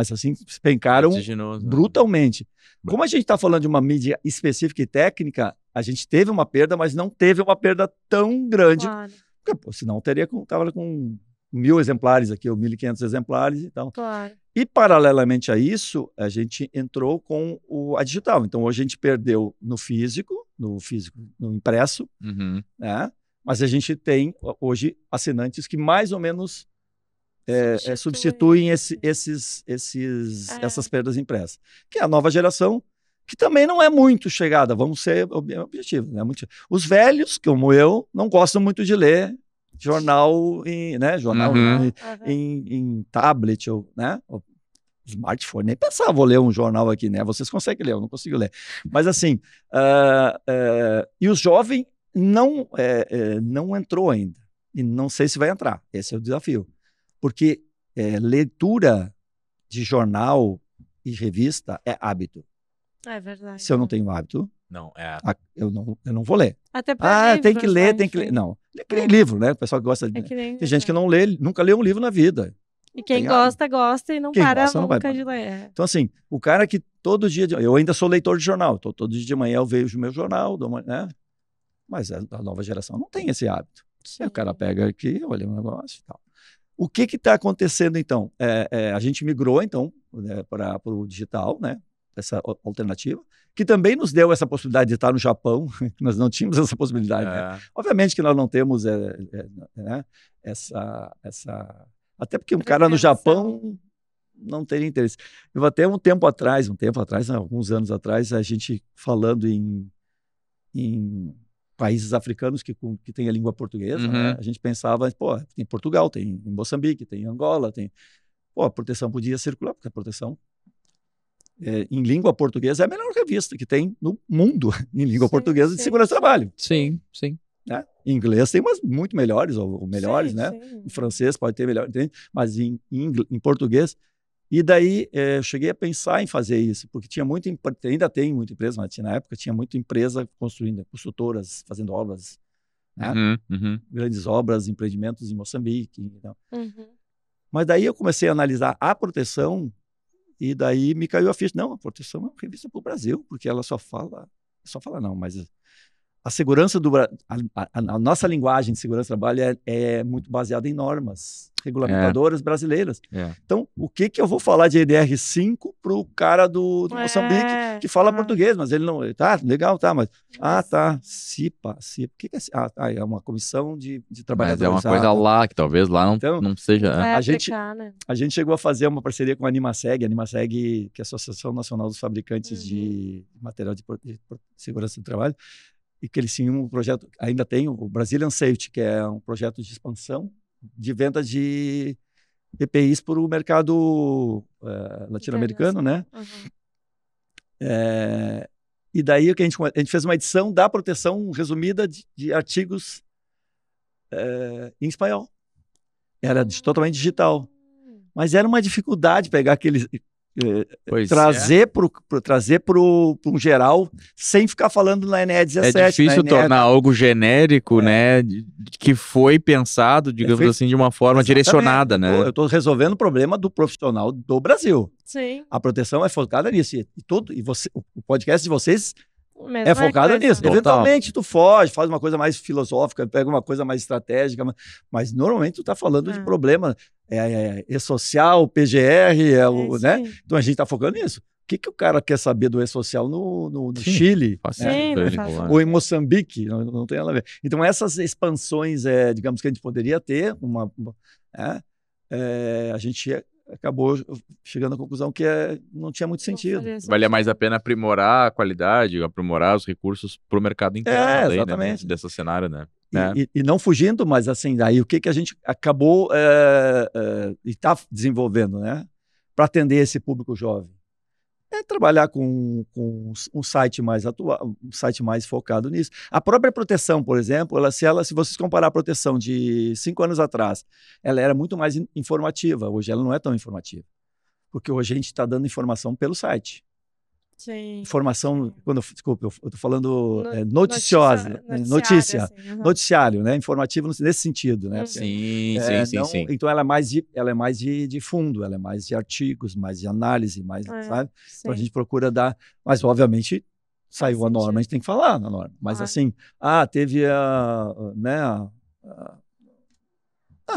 assim, despencaram vertiginoso, né? brutalmente. Como a gente está falando de uma mídia específica e técnica, a gente teve uma perda, mas não teve uma perda tão grande. Claro, Porque, senão estava com 1.000 exemplares aqui, ou 1.500 exemplares e tal. claro. E, paralelamente a isso, a gente entrou com a digital. Então, hoje a gente perdeu no físico, no impresso, Uhum. né? Mas a gente tem, hoje, assinantes que mais ou menos substituem essas perdas impressas. Que é a nova geração, que também não é muito chegada, vamos ser objetivos. Né? Os velhos, como eu, não gostam muito de ler jornal em tablet, né? Smartphone, nem pensava, vou ler um jornal aqui, né? Vocês conseguem ler, eu não consigo ler. Mas assim, e os jovens não entrou ainda, e não sei se vai entrar, esse é o desafio, porque leitura de jornal e revista é hábito. É verdade. Se eu não tenho hábito, Não, eu não vou ler. Até pra tem que livros, ler, né, tem que ler. enfim. Não, tem livro, né? O pessoal que gosta de... É que nem Tem gente que não lê, nunca leu um livro na vida. E quem tem gosta, gosta e não Quem para gosta, não vai nunca parar. de ler. Então, assim, o cara que todo dia... Eu ainda sou leitor de jornal. Todo dia de manhã eu vejo o meu jornal, né? Mas a nova geração não tem esse hábito. Aí o cara pega aqui, olha o negócio e tal. O que está acontecendo, então? A gente migrou, então, né, para o digital, né? Essa alternativa, que também nos deu essa possibilidade de estar no Japão. Nós não tínhamos essa possibilidade. Né? Obviamente que nós não temos né, essa... Até porque um cara no Japão não teria interesse. Eu até alguns anos atrás, a gente falando em países africanos que têm a língua portuguesa, né? A gente pensava, tem Portugal, tem em Moçambique, tem em Angola, a proteção podia circular, porque a proteção em língua portuguesa é a melhor revista que tem no mundo, em língua portuguesa de segurança do trabalho. Sim. Né? Em inglês tem umas muito melhores, ou melhores, né? Sim. Em francês pode ter melhor, entende? Mas em português. E daí eu cheguei a pensar em fazer isso, porque ainda tem muita empresa, mas na época tinha muita empresa construindo, construtoras fazendo obras, né? Grandes obras, empreendimentos em Moçambique. Então. Mas daí eu comecei a analisar a proteção e daí me caiu a ficha. Não, a proteção é uma revista para o Brasil, porque ela mas a segurança a nossa linguagem de segurança do trabalho é muito baseada em normas regulamentadoras brasileiras. Então, o que eu vou falar de EDR5 para o cara do Moçambique que fala português, mas ele não... Tá, legal, tá, mas... tá, CIPA. O que é CIPA? É uma comissão de trabalhadores. Mas é uma coisa lá, que talvez lá não seja... Vai A gente chegou a fazer uma parceria com a Animaseg, que é a Associação Nacional dos Fabricantes de Material de Segurança do Trabalho, e que eles tinham um projeto, ainda tem o Brazilian Safety, que é um projeto de expansão de venda de EPIs para o mercado latino-americano, né? E daí a gente fez uma edição da proteção resumida de artigos em espanhol. Era totalmente digital. Mas era uma dificuldade pegar aqueles... Pois trazer para um geral sem ficar falando na NE 17. É difícil tornar algo genérico, né? Que foi pensado, digamos assim, de uma forma Exatamente. direcionada, né? Eu estou resolvendo o problema do profissional do Brasil. Sim. A proteção é focada nisso. O podcast de vocês Mesma é focado coisa. nisso. Total. Eventualmente tu foge, faz uma coisa mais filosófica, pega uma coisa mais estratégica, mas normalmente tu está falando de problema e-social, PGR, né? Sim. Então a gente está focando nisso. O que o cara quer saber do e-social no Sim, Chile? Sim, né? Ou em Moçambique? Não tem nada a ver. Então essas expansões, digamos que a gente poderia ter, a gente acabou chegando à conclusão que não tinha muito sentido. Valia mais a pena aprimorar a qualidade, aprimorar os recursos para o mercado interno. Exatamente. Né, desse cenário, né? E não fugindo, mas assim, daí o que a gente acabou e está desenvolvendo, né? Para atender esse público jovem. É trabalhar com um site mais atual, um site mais focado nisso. A própria proteção, por exemplo, se vocês comparar a proteção de 5 anos atrás, ela era muito mais informativa. Hoje ela não é tão informativa. Porque hoje a gente está dando informação pelo site. Sim. Informação, desculpa, eu estou falando noticiosa, notícia, assim, noticiário, né? Informativo nesse sentido, né? Sim. Então ela é mais de fundo, ela é mais de artigos, mais de análise, mais, sabe? Sim. Então a gente procura dar, mas obviamente saiu a norma, a gente tem que falar na norma. Mas assim, teve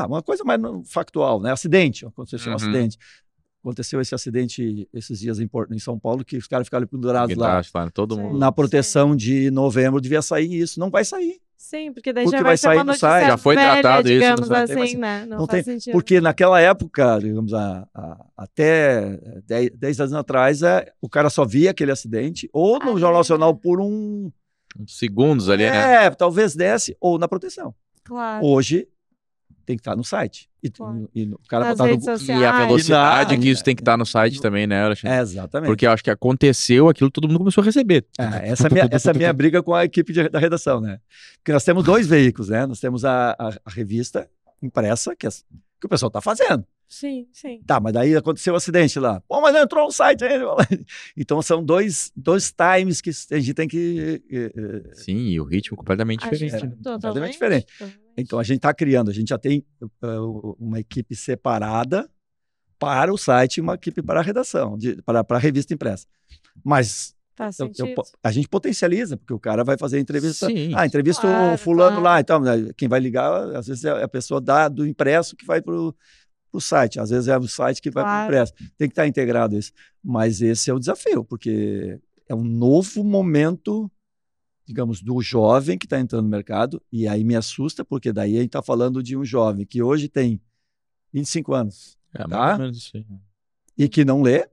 uma coisa mais factual, né? Acidente, aconteceu um acidente. Aconteceu esse acidente esses dias em São Paulo, que os caras ficaram pendurados lá. Todo mundo. Na proteção de novembro devia sair isso. Não vai sair. Sim, porque daí Porque já vai ser uma sair no notícia site. Já foi velha, tratado isso, digamos não assim, né? Não faz sentido. Porque naquela época, digamos, até 10 anos atrás, o cara só via aquele acidente, ou no Jornal Nacional por uns segundos ali, né? Talvez desse, ou na proteção. Claro. Hoje tem que estar no site. E o cara Nas botar redes sociais. E a velocidade que isso tem que estar no site também, né, Alexandre? Exatamente. Porque eu acho que aconteceu aquilo, todo mundo começou a receber. Essa é a minha briga com a equipe da redação, né? Porque nós temos 2 veículos, né? Nós temos a revista impressa, que o pessoal está fazendo. Sim. Tá, mas daí aconteceu o acidente lá. Pô, mas não entrou no site ainda. Então são dois times que a gente tem que... Sim, e o ritmo completamente diferente. Completamente diferente. Então a gente está criando, a gente já tem uma equipe separada para o site e uma equipe para a redação, para a revista impressa. Mas a gente potencializa, porque o cara vai fazer a entrevista. Sim. Entrevista o fulano lá. Então, quem vai ligar, às vezes é a pessoa do impresso que vai para o site. Às vezes é o site que vai para o impresso. Tem que estar integrado isso. Mas esse é o desafio, porque é um novo momento, digamos, do jovem que está entrando no mercado. E aí me assusta, porque daí a gente está falando de um jovem que hoje tem 25 anos. Mais ou menos isso aí. E que não lê.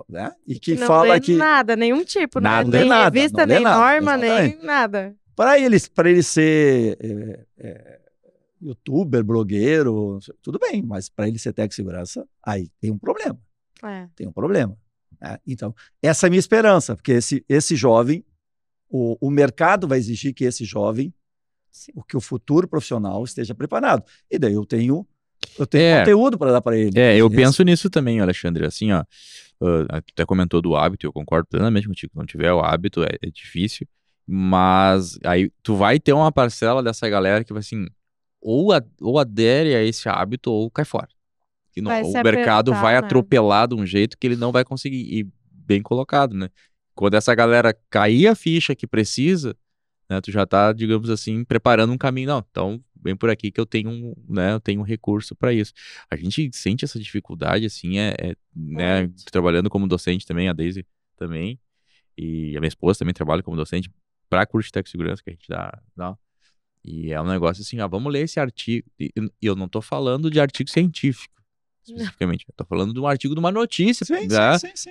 Né? E que fala lê que nada, nenhum tipo, nada, nem nada, revista, nem norma, nem nada. Para ele ser youtuber, blogueiro, tudo bem, mas para ele ser técnico de segurança, aí tem um problema. Tem um problema. Né? Então, essa é a minha esperança, porque esse jovem, o mercado vai exigir que esse jovem, que o futuro profissional esteja preparado. E daí eu tenho conteúdo para dar para ele. Eu penso nisso também, Alexandre. Assim, ó, até comentou do hábito, eu concordo plenamente contigo. Se não tiver o hábito, é difícil. Mas aí tu vai ter uma parcela dessa galera que vai assim, ou adere a esse hábito ou cai fora. O mercado vai atropelar de um jeito que ele não vai conseguir. E bem colocado, né? Quando essa galera cair a ficha que precisa, né, tu já tá, digamos assim, preparando um caminho. Não, então vem por aqui que eu tenho um recurso para isso. A gente sente essa dificuldade, assim, né, trabalhando como docente também, a Daisy também, e a minha esposa também trabalha como docente para curso de tecnosegurança que a gente dá. E é um negócio assim, vamos ler esse artigo. E eu não tô falando de artigo científico, especificamente. Eu tô falando de um artigo de uma notícia. Sim.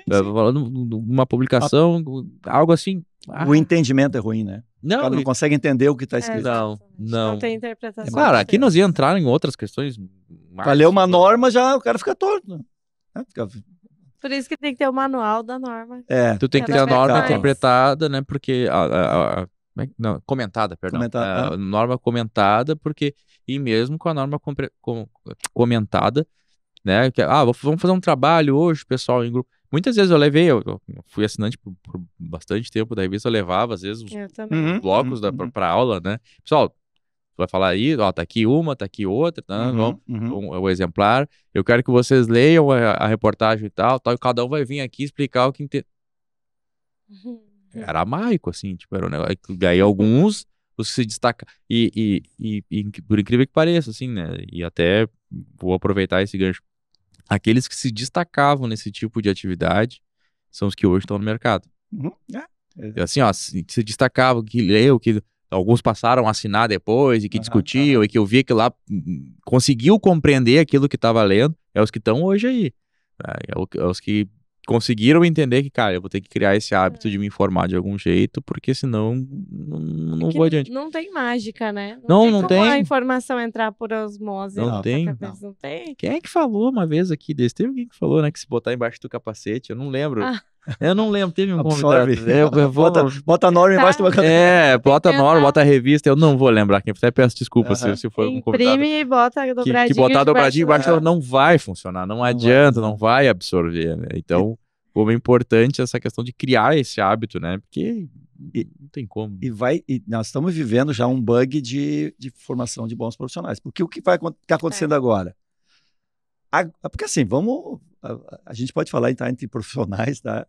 Eu tô falando de uma publicação, algo assim. O entendimento é ruim, né? O cara não consegue entender o que está escrito. Não tem interpretação. Claro, aqui nós ia entrar em outras questões. Para ler uma norma, o cara fica torto. Né? Por isso que tem que ter o manual da norma. Tu tem que ter a norma interpretada, né? Porque comentada, perdão. Norma comentada, porque e mesmo com a norma comentada, né? Vamos fazer um trabalho hoje, pessoal, em grupo. Muitas vezes eu fui assinante por bastante tempo da revista, eu levava, às vezes, Eu também. os blocos pra aula, né? Pessoal, tu vai falar aí, ó, tá aqui uma, tá aqui outra, tá? O exemplar. Eu quero que vocês leiam a reportagem e tal, e cada um vai vir aqui explicar o que entende. Era maico, assim, tipo, era um negócio. Aí alguns os que se destacam. E por incrível que pareça, assim, né? E até vou aproveitar esse gancho. Aqueles que se destacavam nesse tipo de atividade são os que hoje estão no mercado. Assim, ó, se destacavam, que leu, que alguns passaram a assinar depois e que discutiam e que eu via que lá conseguiu compreender aquilo que estava lendo, é os que estão hoje aí. É os que conseguiram entender que, cara, eu vou ter que criar esse hábito de me informar de algum jeito, porque senão não vou adiante. Não tem mágica, né? Não tem tem. como a informação entrar por osmose. Não tem. Não tem. Quem é que falou uma vez aqui desse? Teve alguém que falou, né, que se botar embaixo do capacete, eu não lembro. Eu não lembro, teve um convidado. Bota a norma embaixo do capacete. Bota a norma, bota a revista, eu não vou lembrar quem. Até peço desculpa se for um convidado. Imprime e bota a dobradinha. Que botar a dobradinha embaixo não vai funcionar, não adianta, não vai absorver, né? Então, como é importante essa questão de criar esse hábito, né? Porque não tem como. E nós estamos vivendo já um bug de formação de bons profissionais. Porque o que vai estar acontecendo agora? Porque assim, a gente pode falar entre profissionais, tá?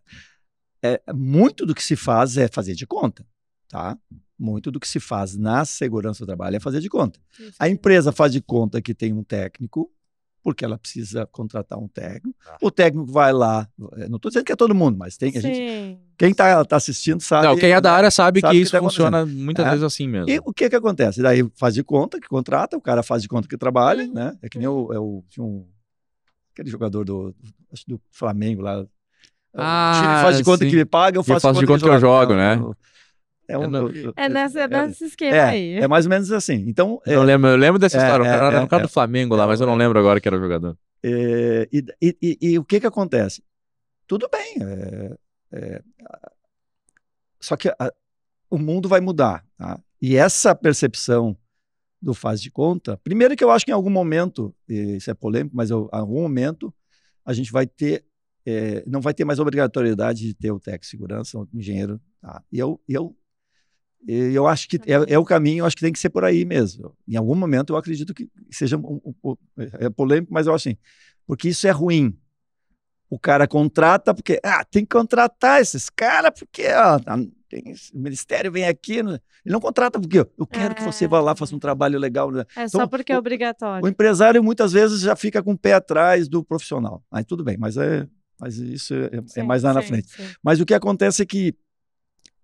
Muito do que se faz é fazer de conta, tá? Muito do que se faz na segurança do trabalho é fazer de conta. Sim. A empresa faz de conta que tem um técnico, porque ela precisa contratar um técnico. O técnico vai lá, não estou dizendo que é todo mundo, mas tem a gente. Quem está assistindo sabe. Não, quem é da área sabe que isso funciona muitas vezes assim mesmo. E o que acontece? Daí faz de conta que contrata, o cara faz de conta que trabalha, né? É que nem aquele jogador do Flamengo lá. O time faz de conta que me paga, eu faço de conta que eu jogo, né? Nesse esquema aí. É mais ou menos assim. Então, eu lembro dessa história. Era no caso do Flamengo lá, mas eu não lembro agora que era o jogador. E o que acontece? Tudo bem. Só que o mundo vai mudar. Tá? E essa percepção do faz de conta, primeiro que eu acho que em algum momento, isso é polêmico, mas em algum momento a gente vai ter, não vai ter mais obrigatoriedade de ter o técnico de segurança, o engenheiro. Tá? E eu acho que é o caminho, eu acho que tem que ser por aí mesmo. Em algum momento eu acredito que seja é polêmico, mas eu acho assim, porque isso é ruim. O cara contrata porque tem que contratar esses caras porque o ministério vem aqui, ele não contrata porque eu quero que você vá lá, faça um trabalho legal. É então, só porque é obrigatório. O empresário muitas vezes já fica com o pé atrás do profissional. Aí tudo bem, mas isso é mais lá na frente. Sim. Mas o que acontece é que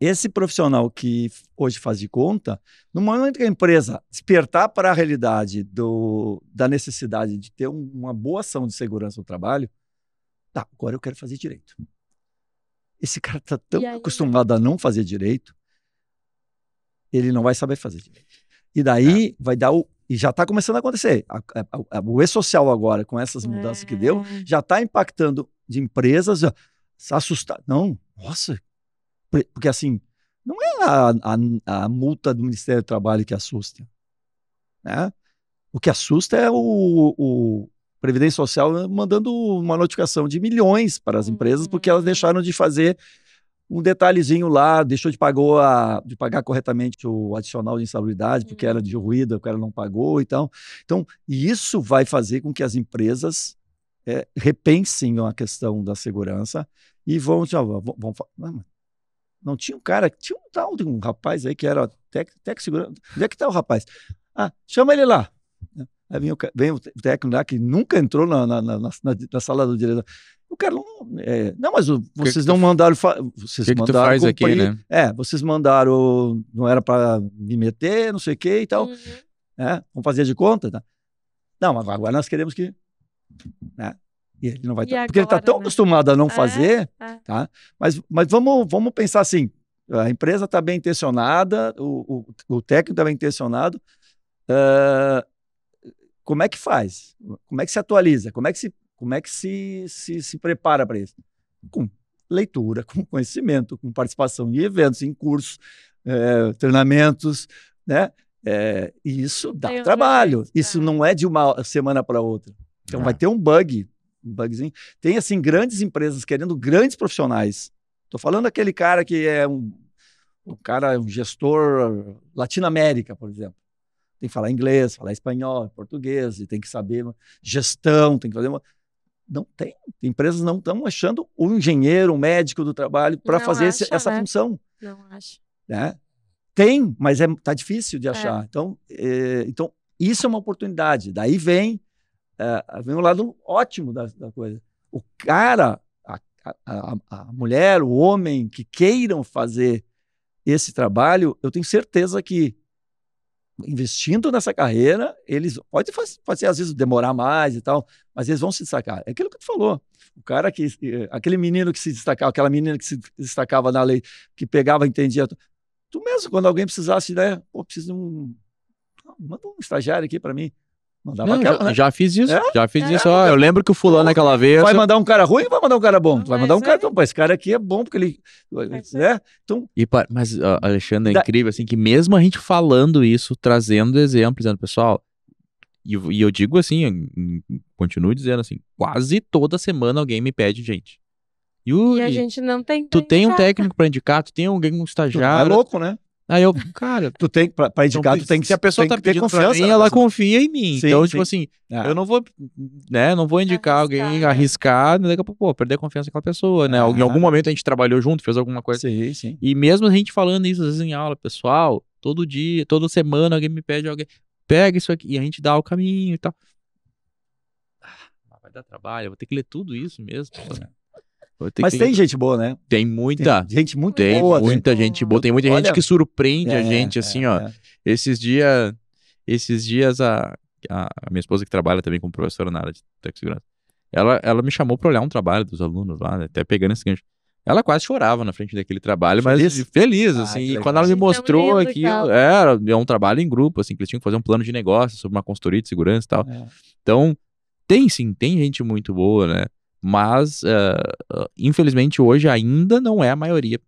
esse profissional que hoje faz de conta, no momento que a empresa despertar para a realidade da necessidade de ter uma boa ação de segurança no trabalho, agora eu quero fazer direito. Esse cara está tão acostumado a não fazer direito, ele não vai saber fazer direito. E daí vai dar e já está começando a acontecer. O E-Social agora, com essas mudanças que deu, já está impactando de empresas, se assustar. Não, nossa, porque assim, não é a multa do Ministério do Trabalho que assusta. Né? O que assusta é o Previdência Social mandando uma notificação de milhões para as empresas porque elas deixaram de fazer um detalhezinho lá, deixou de pagar corretamente o adicional de insalubridade porque era de ruído, o cara não pagou e tal. Então, isso vai fazer com que as empresas repensem a questão da segurança e vão não tinha um cara, tinha um rapaz aí que era técnico segurança. Onde é que está o rapaz? Chama ele lá. Aí vem o técnico lá que nunca entrou na sala do diretor. O cara não, mas vocês não mandaram. Vocês mandaram. Que tu faz cumprir, aqui, né? Vocês mandaram, não era para me meter, não sei o que e tal. Vamos fazer de conta. Tá? Não, mas agora nós queremos que. Né? E ele não vai estar. Porque ele está tão acostumado a não fazer. Tá? Mas vamos pensar assim: a empresa está bem intencionada, o técnico está bem intencionado. Como é que faz? Como é que se atualiza? Como é que se prepara para isso? Com leitura, com conhecimento, com participação em eventos, em cursos, treinamentos, né? E isso dá trabalho. Isso não é de uma semana para outra. Então vai ter um bugzinho. Tem, assim, grandes empresas querendo grandes profissionais. Estou falando daquele cara que é um gestor Latino-América, por exemplo. Tem que falar inglês, falar espanhol, português, e tem que saber gestão, tem que fazer uma... Não tem. Empresas não estão achando um engenheiro, um médico do trabalho para fazer essa função. Não acho. Né? Tem, mas tá difícil de achar. Então, isso é uma oportunidade. Daí vem um lado ótimo da coisa. O cara, a mulher, o homem que queiram fazer esse trabalho, eu tenho certeza que investindo nessa carreira, eles pode fazer às vezes demorar mais e tal, mas eles vão se destacar. É aquilo que tu falou. O cara aquele menino que se destacava, aquela menina que se destacava na lei, que pegava, entendia. Tu mesmo, quando alguém precisasse, né? Pô, preciso de manda um estagiário aqui para mim. Mandava né? Já fiz isso. Já fiz isso. Ó, eu lembro que o fulano naquela vez... Vai mandar um cara ruim ou vai mandar um cara bom? Tu vai mandar um cara... Então, esse cara aqui é bom, porque ele... Né? Então... Mas, Alexandre, é incrível, assim, que mesmo a gente falando isso, trazendo exemplos, dizendo, pessoal... E eu digo assim, continuo dizendo assim, quase toda semana alguém me pede gente. E a gente não tem... Tu tem um técnico pra indicar, tu tem alguém, um estagiário... É louco, né? Aí eu, cara... Tu tem, pra indicar, tu tem que... Se a pessoa tá pedindo confiança pra mim, ela confia em mim. Sim, então, tipo assim, eu não vou, né, não vou indicar alguém, arriscar, daqui a pouco, perder a confiança com aquela pessoa, né? Em algum momento a gente trabalhou junto, fez alguma coisa. Sim, sim. E mesmo a gente falando isso, às vezes em aula, pessoal, todo dia, toda semana alguém me pede alguém, pega isso aqui, e a gente dá o caminho e tal. Vai dar trabalho, eu vou ter que ler tudo isso mesmo. Mas tem gente boa, né? Tem muita. Tem gente muito tem boa. Muita gente boa. Tem muita gente que surpreende a gente, assim, ó. Esses dias a minha esposa, que trabalha também como professora na área de tecnologia, ela me chamou para olhar um trabalho dos alunos lá, né, até pegando esse gancho. Ela quase chorava na frente daquele trabalho, mas feliz assim. E quando ela me mostrou aquilo, era um trabalho em grupo, assim, que eles tinham que fazer um plano de negócio sobre uma consultoria de segurança e tal. Então, tem gente muito boa, né? Mas, infelizmente, hoje ainda não é a maioria.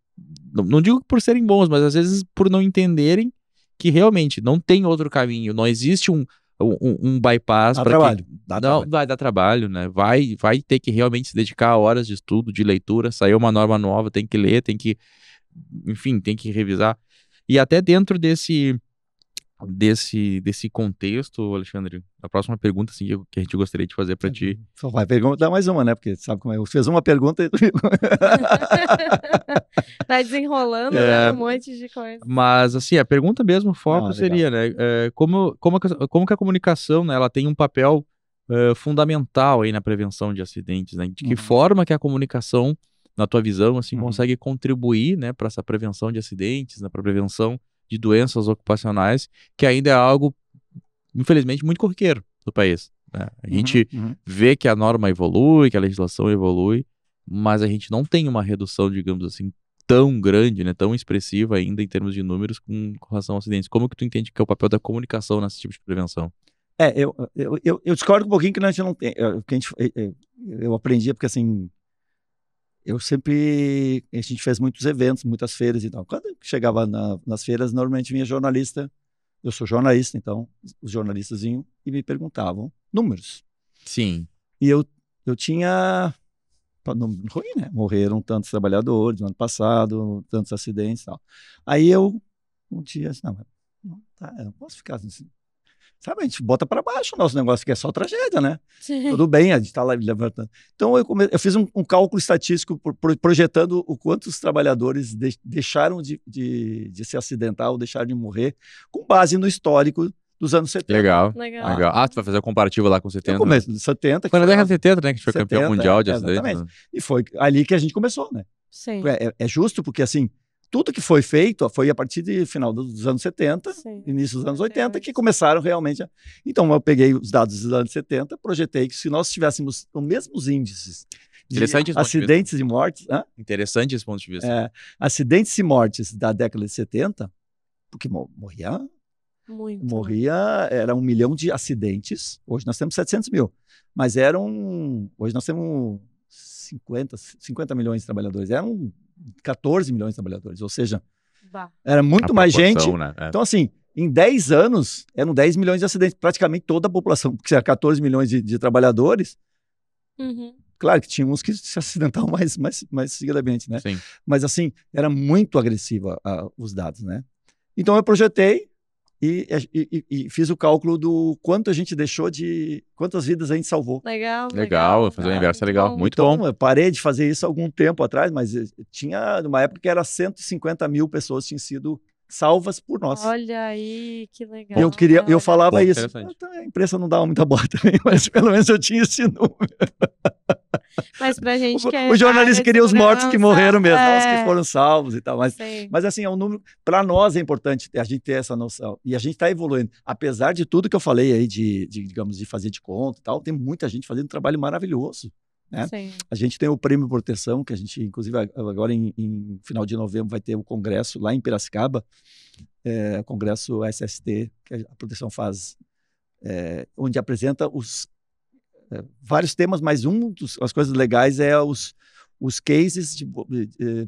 Não digo por serem bons, mas às vezes por não entenderem que realmente não tem outro caminho. Não existe um bypass para que... Não, vai dar trabalho, né? Vai ter que realmente se dedicar a horas de estudo, de leitura, saiu uma norma nova, tem que ler, enfim, tem que revisar. E até dentro desse contexto, Alexandre, a próxima pergunta assim, que a gente gostaria de fazer para ti. Só vai perguntar mais uma, né? Porque sabe como é? Eu fiz uma pergunta e... Tá desenrolando, né? Um monte de coisa. Mas, assim, a pergunta mesmo, o foco seria, né? Como que a comunicação, né, ela tem um papel fundamental aí na prevenção de acidentes, né? De que forma que a comunicação, na tua visão, assim, consegue contribuir, né, para essa prevenção de acidentes, né, para prevenção de doenças ocupacionais, que ainda é algo, infelizmente, muito corriqueiro no país, né? A gente vê que a norma evolui, que a legislação evolui, mas a gente não tem uma redução, digamos assim, tão grande, né, tão expressiva ainda em termos de números com relação a acidentes. Como que tu entende que é o papel da comunicação nesse tipo de prevenção? Eu discordo um pouquinho que a gente não tem. Eu aprendi porque, assim, a gente fez muitos eventos, muitas feiras e tal. Quando eu chegava nas feiras, normalmente vinha jornalista, eu sou jornalista, então os jornalistas vinham e me perguntavam números. Sim. E eu tinha número ruim, né? Morreram tantos trabalhadores no ano passado, tantos acidentes e tal. Aí eu, um dia, não posso ficar assim. Sabe, a gente bota para baixo o nosso negócio, que é só tragédia, né? Sim. Tudo bem, a gente está lá levantando. Então, eu fiz um cálculo estatístico projetando o quanto os trabalhadores deixaram de se acidentar ou deixaram de morrer, com base no histórico dos anos 70. Legal. Tu vai fazer o comparativo lá com 70? No começo dos 70. Foi na década de 70, né, que a gente foi campeão mundial de acidentes. Exatamente. E foi ali que a gente começou, né? Sim. É justo, porque, assim, tudo que foi feito foi a partir do final dos anos 70, início dos anos 80, que começaram realmente a... Então, eu peguei os dados dos anos 70, projetei que se nós tivéssemos os mesmos índices de acidentes e mortes... Interessante esse ponto de vista. Acidentes e mortes da década de 70, porque morria, era 1 milhão de acidentes, hoje nós temos 700 mil, mas hoje nós temos 50 milhões de trabalhadores, eram 14 milhões de trabalhadores, ou seja, era muito mais gente. Né? Então, assim, em 10 anos, eram 10 milhões de acidentes. Praticamente toda a população, porque era 14 milhões de trabalhadores. Claro que tinha uns que se acidentavam mais seguidamente, né? Sim. Mas, assim, era muito agressivo os dados, né? Então, eu projetei e fiz o cálculo do quanto a gente deixou quantas vidas a gente salvou. Legal, fazer o inverso é legal. Muito então, bom. Eu parei de fazer isso há algum tempo atrás, mas tinha, numa época que era 150 mil pessoas que tinham sido salvas por nós. Olha aí, que legal. Eu falava isso. Interessante. A imprensa não dava muita bola também, mas pelo menos eu tinha esse número. Mas pra gente que o jornalista queria os mortos que morreram mesmo, os que foram salvos e tal. Mas assim, é um número. Para nós é importante a gente ter essa noção. E a gente está evoluindo. Apesar de tudo que eu falei aí, digamos, de fazer de conta e tal, tem muita gente fazendo um trabalho maravilhoso. Né? Sim. A gente tem o Prêmio Proteção, que a gente, inclusive, agora em final de novembro vai ter o congresso lá em Piracicaba, o congresso SST, que a proteção faz, onde apresenta vários temas, mas as coisas legais é os cases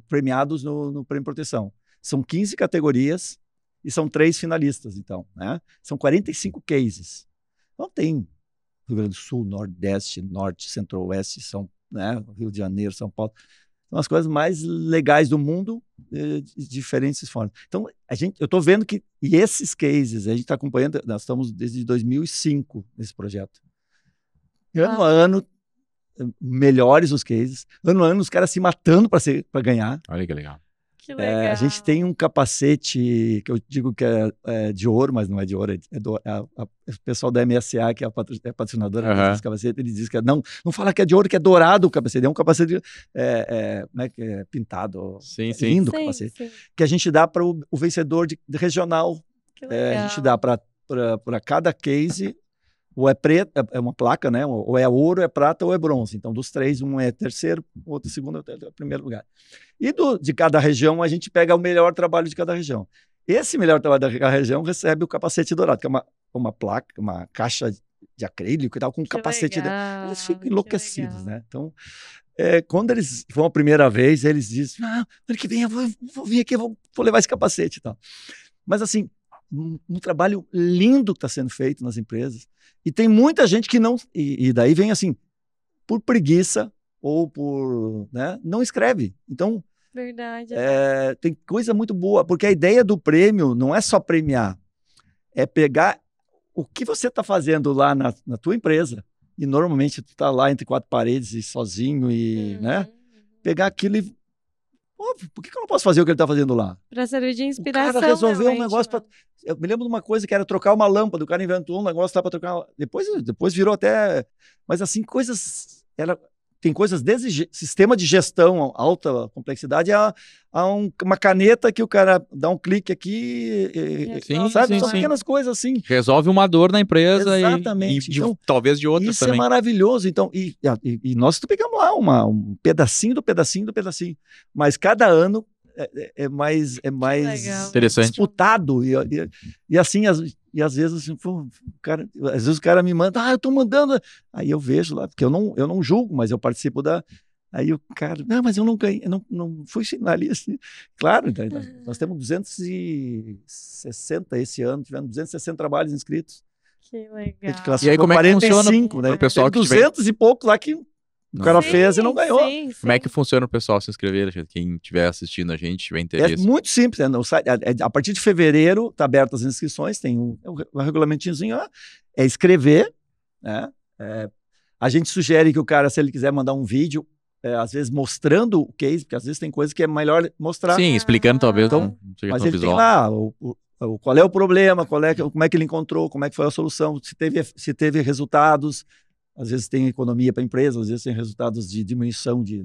premiados no Prêmio Proteção. São 15 categorias e são 3 finalistas, então. Né? São 45 cases. Então tem Rio Grande do Sul, Nordeste, Norte, Centro-Oeste, Rio de Janeiro, São Paulo. São as coisas mais legais do mundo, de diferentes formas. Então, eu estou vendo que, e esses cases, a gente está acompanhando, nós estamos desde 2005 nesse projeto. Ano a ano, melhores os cases. Ano a ano, os caras se matando para ganhar. Olha que legal. Que legal. A gente tem um capacete que eu digo que é de ouro, mas não é de ouro. O pessoal da MSA, que é a patrocinadora desse capacete, ele diz que não fala que é de ouro, que é dourado o capacete. É um capacete pintado. Sim. Lindo o capacete. Sim. Que a gente dá para o vencedor de regional. A gente dá para cada case. Ou é preto, é uma placa, né? Ou é ouro, é prata ou é bronze. Então, dos 3, um é terceiro, o outro segundo, é primeiro lugar. E de cada região, a gente pega o melhor trabalho de cada região. Esse melhor trabalho da cada região recebe o capacete dourado, que é uma placa, uma caixa de acrílico e tal, com um capacete. Eles ficam enlouquecidos, né? Então, quando eles vão a primeira vez, eles dizem, ano que vem eu vou vir aqui, vou levar esse capacete e tal. Mas, assim, um trabalho lindo que está sendo feito nas empresas. E tem muita gente que não... E daí vem assim, por preguiça ou por... Né, não escreve. Então, verdade. Tem coisa muito boa. Porque a ideia do prêmio não é só premiar. É pegar o que você está fazendo lá na tua empresa. E normalmente tu está lá entre 4 paredes e sozinho. E, né, pegar aquilo e... por que eu não posso fazer o que ele está fazendo lá? Para servir de inspiração. O cara resolveu um negócio para... Eu me lembro de uma coisa que era trocar uma lâmpada. O cara inventou um negócio para trocar... Depois virou até... Mas assim, coisas... Tem coisas desde sistema de gestão, alta complexidade, a uma caneta que o cara dá um clique aqui, sabe? São pequenas coisas assim. Resolve uma dor na empresa. Exatamente. Então, talvez de outras isso também. Isso é maravilhoso. Então, e nós pegamos lá um pedacinho do pedacinho do pedacinho. Mas cada ano é mais interessante. Disputado. E assim, às vezes assim, às vezes o cara me manda, eu tô mandando. Aí eu vejo lá, porque eu não julgo, mas eu participo da... Aí o cara, não, mas eu não ganhei, eu não fui finalista. Claro, então, nós temos 260 esse ano, tivemos 260 trabalhos inscritos. Que legal. E aí como é que 45, funciona né? o pessoal que 200 e pouco lá que o cara fez e não ganhou. Sim. Como é que funciona o pessoal se inscrever? Quem estiver assistindo a gente, tiver interesse. É muito simples. No site, a partir de fevereiro está aberto as inscrições, tem um regulamentozinho, é escrever. Né? A gente sugere que o cara, se ele quiser mandar um vídeo, às vezes mostrando o case, porque às vezes tem coisas que é melhor mostrar. Sim, explicando talvez. Então, mas ele tem lá qual é o problema, como é que ele encontrou, como é que foi a solução, se teve resultados. Às vezes tem economia para a empresa, às vezes tem resultados de diminuição de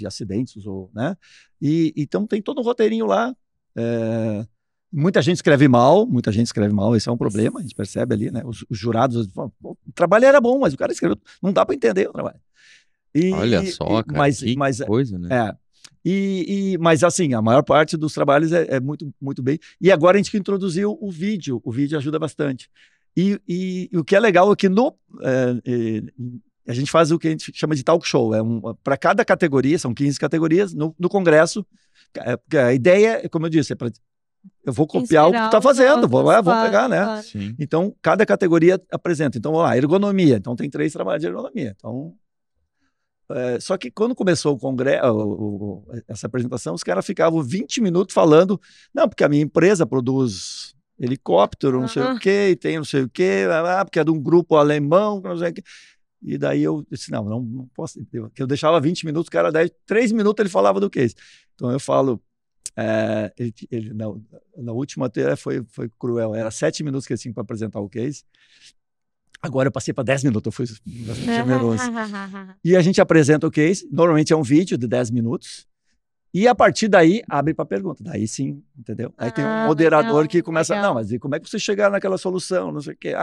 acidentes. Né? Então tem todo um roteirinho lá. Muita gente escreve mal, esse é um problema, a gente percebe ali, né? Os jurados falam, o trabalho era bom, mas o cara escreveu, não dá para entender o trabalho. Olha só, cara, que coisa, né? Mas assim, a maior parte dos trabalhos é muito, muito bem. E agora a gente introduziu o vídeo ajuda bastante. E o que é legal é que a gente faz o que a gente chama de talk show. Para cada categoria, são 15 categorias, no congresso. A ideia, como eu disse, é para eu vou copiar o que tu está fazendo, vamos pegar, né? Claro. Sim. Então, cada categoria apresenta. Então, ó, ergonomia. Então, tem 3 trabalhos de ergonomia. Então, só que quando começou o congresso, essa apresentação, os caras ficavam 20 minutos falando, não, porque a minha empresa produz helicóptero, não sei o quê, e tem não sei o quê, porque é de um grupo alemão, não sei o quê. E daí eu disse, não posso. Eu deixava 20 minutos, o cara, 3 minutos ele falava do case. Então eu falo, na última foi cruel, era 7 minutos que ele tinha para apresentar o case. Agora eu passei para 10 minutos, eu fui generoso. E a gente apresenta o case, normalmente é um vídeo de 10 minutos, e a partir daí abre para pergunta. Daí sim, entendeu? Aí tem um moderador que começa, não, mas e como é que você chegaram naquela solução, não sei o quê.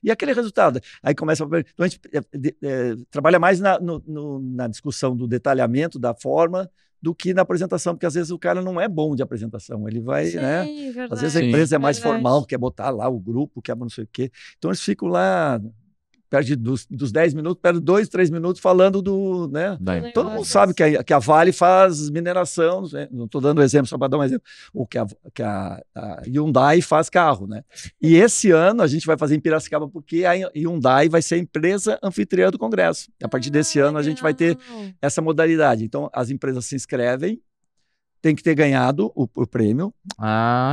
E aquele resultado? Aí começa a perguntar. Então a gente trabalha mais na discussão do detalhamento, da forma, do que na apresentação, porque às vezes o cara não é bom de apresentação, ele vai, Sim, né? verdade. Às vezes a empresa é mais formal, quer botar lá o grupo, quer não sei o quê. Então eles ficam lá, perde dos 10 minutos, perde 2, 3 minutos falando do, né? Todo mundo sabe que a Vale faz mineração, não estou dando exemplo, só para dar um exemplo, ou que a Hyundai faz carro, né? E esse ano a gente vai fazer em Piracicaba, porque a Hyundai vai ser a empresa anfitriã do congresso. A partir desse ano a gente vai ter essa modalidade. Então as empresas se inscrevem, tem que ter ganhado o prêmio.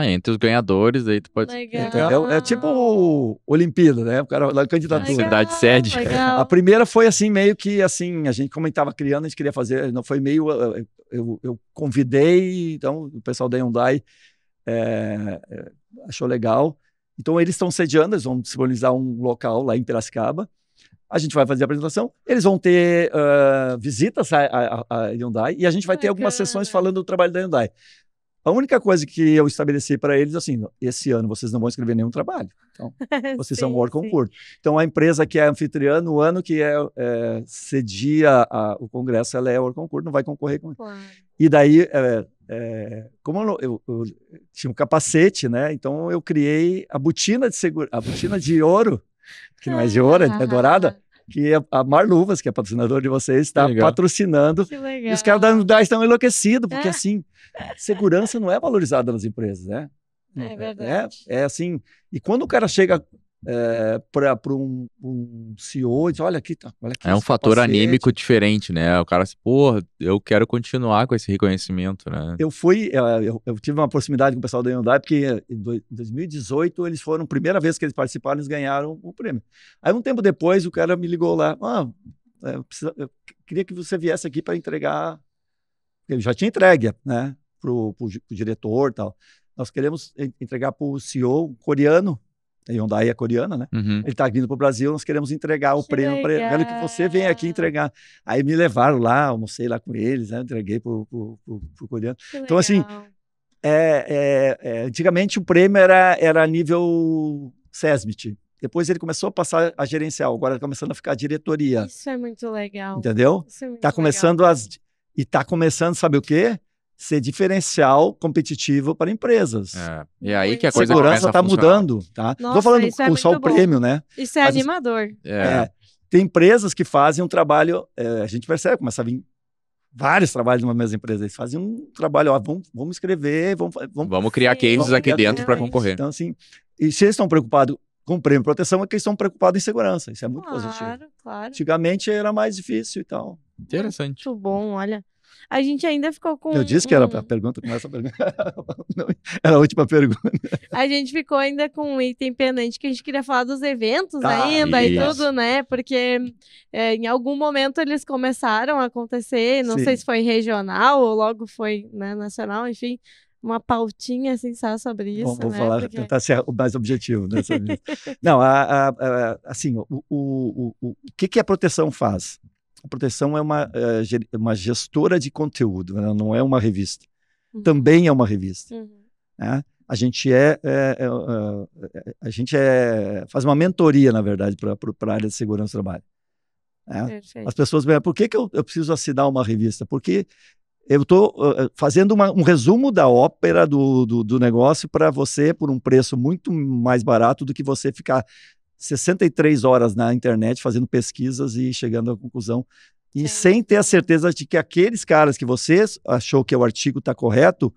Entre os ganhadores, aí tu pode... Entendeu? É tipo Olimpíada, né? O cara lá candidatura. Cidade sede. A primeira foi assim, meio que assim, a gente, como a gente estava criando, a gente queria fazer, não foi meio, eu convidei, então o pessoal da Hyundai achou legal. Então eles estão sediando, eles vão disponibilizar um local lá em Piracicaba. A gente vai fazer a apresentação, eles vão ter visitas à Hyundai e a gente vai ter algumas sessões falando do trabalho da Hyundai. A única coisa que eu estabeleci para eles, assim, esse ano vocês não vão escrever nenhum trabalho. Então, vocês são Work Concurso. Então, a empresa que é anfitriã, no ano que cedia o congresso, ela é Work Concurso, não vai concorrer com ele. Claro. E daí, como eu tinha um capacete, né? Então, eu criei a botina de ouro, que não é de ouro, é dourada, que a Mar Luvas, que é patrocinador de vocês, está patrocinando. Que legal. E os caras da Hyundai estão enlouquecidos, porque assim, segurança não é valorizada nas empresas, né? É verdade. É assim, e quando o cara chega para um CEO e diz, olha aqui, é um fator anímico diferente, né? O cara assim, eu quero continuar com esse reconhecimento, né? Eu tive uma proximidade com o pessoal da Hyundai, porque em 2018 eles foram, primeira vez que eles participaram, eles ganharam o prêmio. Aí um tempo depois o cara me ligou lá, eu queria que você viesse aqui para entregar, ele já tinha entregue, né, pro diretor e tal. Nós queremos entregar para o CEO coreano, a Hyundai é coreana, né? Uhum. Ele está vindo para o Brasil, nós queremos entregar o prêmio para ele. Quero que você venha aqui entregar. Aí me levaram lá, almocei lá com eles, né? Entreguei para o coreano. Então, assim, antigamente o prêmio era nível SESMIT. Depois ele começou a passar a gerencial, agora está começando a ficar a diretoria. Isso é muito legal. Entendeu? Está começando e está começando, sabe o quê? Ser diferencial competitivo para empresas. E é aí que a coisa segurança está mudando, tá? Nossa, estou falando só o prêmio, né? Isso é animador. Tem empresas que fazem um trabalho, a gente percebe, começa a vir vários trabalhos numa mesma empresa, eles fazem um trabalho, vamos escrever, vamos criar cases aqui dentro para concorrer. Então, assim, e se eles estão preocupados com prêmio e proteção, é que eles estão preocupados em segurança, isso é muito positivo. Claro. Antigamente era mais difícil e tal. Interessante. Muito bom, olha. A gente ainda ficou com... Eu disse que era a pergunta, começa a pergunta. Não, era a última pergunta. A gente ficou ainda com um item pendente que a gente queria falar dos eventos ainda e tudo, né? Porque em algum momento eles começaram a acontecer, não sei se foi regional ou logo foi, né, nacional, enfim, uma pautinha assim só sobre isso, Vou né? falar, tentar ser o mais objetivo nessa vez. Não, assim, o que a proteção faz? A proteção é uma gestora de conteúdo, ela não é uma revista. Também é uma revista. Né? A gente faz uma mentoria, na verdade, para a área de segurança do trabalho. Né? As pessoas me por que eu preciso assinar uma revista? Porque eu estou fazendo um resumo da ópera do negócio para você por um preço muito mais barato do que você ficar 63 horas na internet fazendo pesquisas e chegando à conclusão. E sem ter a certeza de que aqueles caras que você achou que o artigo está correto,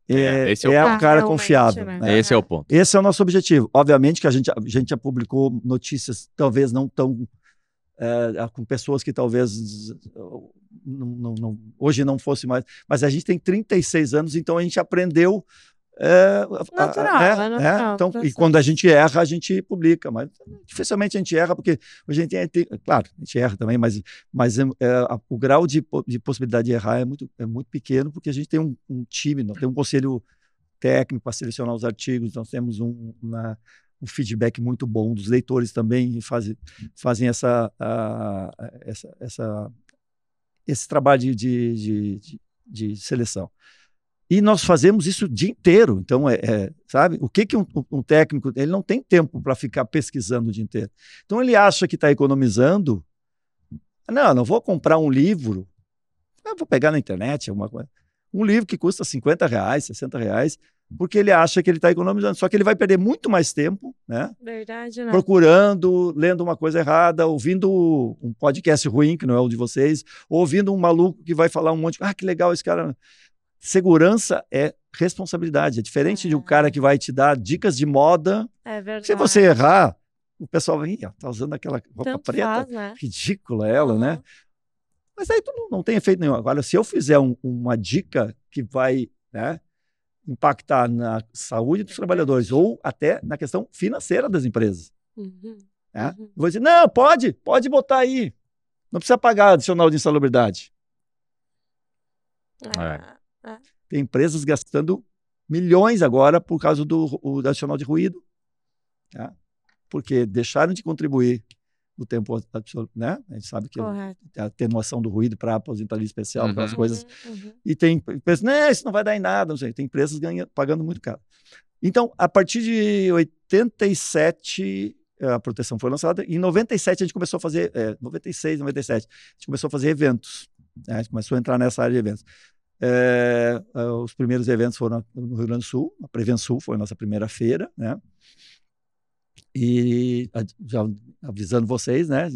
Esse é o é ponto. o cara realmente, confiável. né? Né? Esse é o ponto. Esse é o nosso objetivo. Obviamente que a gente já publicou notícias talvez não tão com pessoas que talvez hoje não fosse mais, mas a gente tem 36 anos, então a gente aprendeu Natural, então, e quando a gente erra, a gente publica, mas dificilmente a gente erra, porque a gente claro, a gente erra também, mas o grau de possibilidade de errar é muito pequeno, porque a gente tem um time, nós temos um conselho técnico para selecionar os artigos, nós temos um feedback muito bom dos leitores também, fazem esse trabalho de seleção. E nós fazemos isso o dia inteiro. Então, sabe, o que um técnico, ele não tem tempo para ficar pesquisando o dia inteiro. Então, ele acha que está economizando. Não vou comprar um livro, eu vou pegar na internet alguma coisa. Um livro que custa R$50, R$60, porque ele acha que ele está economizando. Só que ele vai perder muito mais tempo, né? Verdade, né? Procurando, lendo uma coisa errada, ouvindo um podcast ruim, que não é o de vocês, ou ouvindo um maluco que vai falar um monte de... que legal esse cara... Segurança é responsabilidade. É diferente de um cara que vai te dar dicas de moda. É verdade. Se você errar, o pessoal vai, tá usando aquela roupa Tanto preta, faz, né? ridícula ela, né? Mas aí tu não tem efeito nenhum. Agora, se eu fizer uma dica que vai, né, impactar na saúde dos trabalhadores ou até na questão financeira das empresas, né? Eu vou dizer, não, pode botar aí. Não precisa pagar adicional de insalubridade. Tem empresas gastando milhões agora por causa do adicional de ruído, tá? Porque deixaram de contribuir no tempo absoluto, né? A gente sabe que a atenuação do ruído para aposentadoria especial, aquelas coisas. E tem empresas, não, isso não vai dar em nada, não sei. Tem empresas pagando muito caro. Então, a partir de 87, a proteção foi lançada. Em 97, a gente começou a fazer, 96, 97, a gente começou a fazer eventos. Né? A gente começou a entrar nessa área de eventos. Os primeiros eventos foram no Rio Grande do Sul, a Prevensul foi a nossa primeira feira, né? E já avisando vocês, né,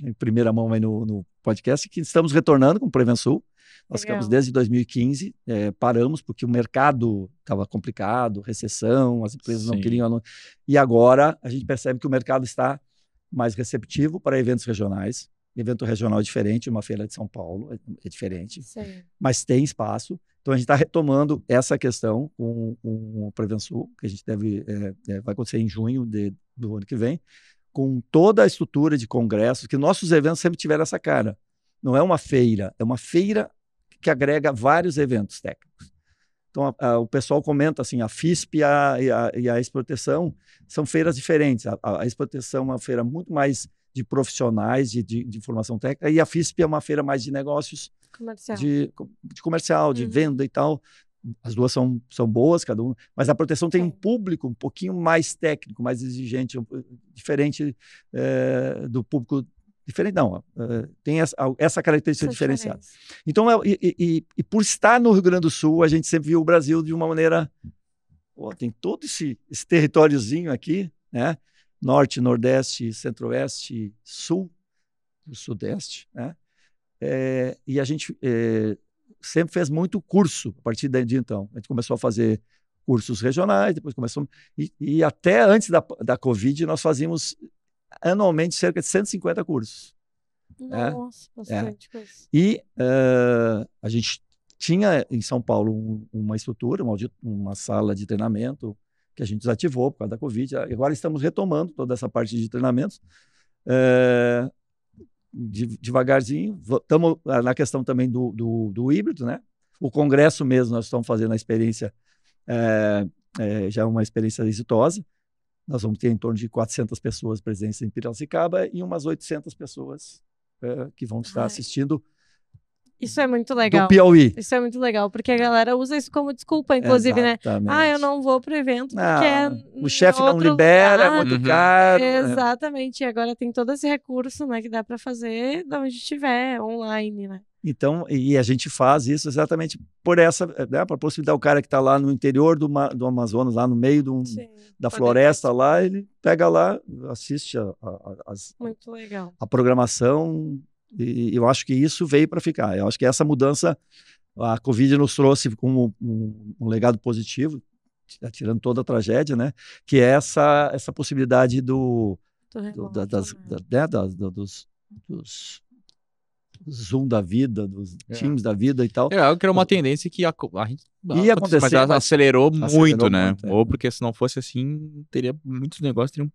em primeira mão aí no podcast, que estamos retornando com o Prevensul. Nós ficamos desde 2015, paramos porque o mercado estava complicado, recessão, as empresas não queriam. E agora a gente percebe que o mercado está mais receptivo para eventos regionais. Evento regional é diferente, uma feira de São Paulo é diferente, mas tem espaço. Então a gente está retomando essa questão com o Prevensul, que a gente vai acontecer em junho do ano que vem, com toda a estrutura de congressos, que nossos eventos sempre tiveram essa cara. Não é uma feira, é uma feira que agrega vários eventos técnicos. Então o pessoal comenta assim, a FISP e a Exproteção são feiras diferentes. A Exproteção é uma feira muito mais de profissionais de formação técnica, e a FISP é uma feira mais de negócios, comercial, de venda e tal. As duas são boas, cada uma, mas a proteção tem um público um pouquinho mais técnico, mais exigente, diferente do público. Diferente, não, tem essa característica diferenciada. Então, e por estar no Rio Grande do Sul, a gente sempre viu o Brasil de uma maneira. Tem todo esse territóriozinho aqui, né? Norte, Nordeste, Centro-Oeste, Sul, Sudeste, né? E a gente sempre fez muito curso a partir de então. A gente começou a fazer cursos regionais, depois começou... E até antes da Covid, nós fazíamos anualmente cerca de 150 cursos. Nossa, bastante coisa. E a gente tinha em São Paulo uma estrutura, uma sala de treinamento, que a gente desativou por causa da Covid. Agora estamos retomando toda essa parte de treinamentos. Devagarzinho. Estamos na questão também do híbrido, né? O congresso mesmo, nós estamos fazendo a experiência, já é uma experiência exitosa. Nós vamos ter em torno de 400 pessoas presentes em Piracicaba e umas 800 pessoas que vão estar assistindo. Isso é muito legal. Do Piauí. Isso é muito legal, porque a galera usa isso como desculpa, inclusive, exatamente, né? Eu não vou pro evento porque o chefe não libera, é muito caro. Exatamente, e agora tem todo esse recurso, né, que dá para fazer de onde estiver, online, né? Então, e a gente faz isso exatamente por essa, né, para possibilitar o cara que está lá no interior do Amazonas, lá no meio da floresta lá, ele pega lá, assiste muito legal. A programação. E eu acho que isso veio para ficar. Eu acho que essa mudança a Covid nos trouxe como um legado positivo, tirando toda a tragédia, né? Que é essa possibilidade dos Zoom da vida, dos Teams da vida e tal. É algo que era uma tendência que a gente ia acontecer, mas ela acelerou muito, né? muito, Ou porque se não fosse assim, muitos negócios teriam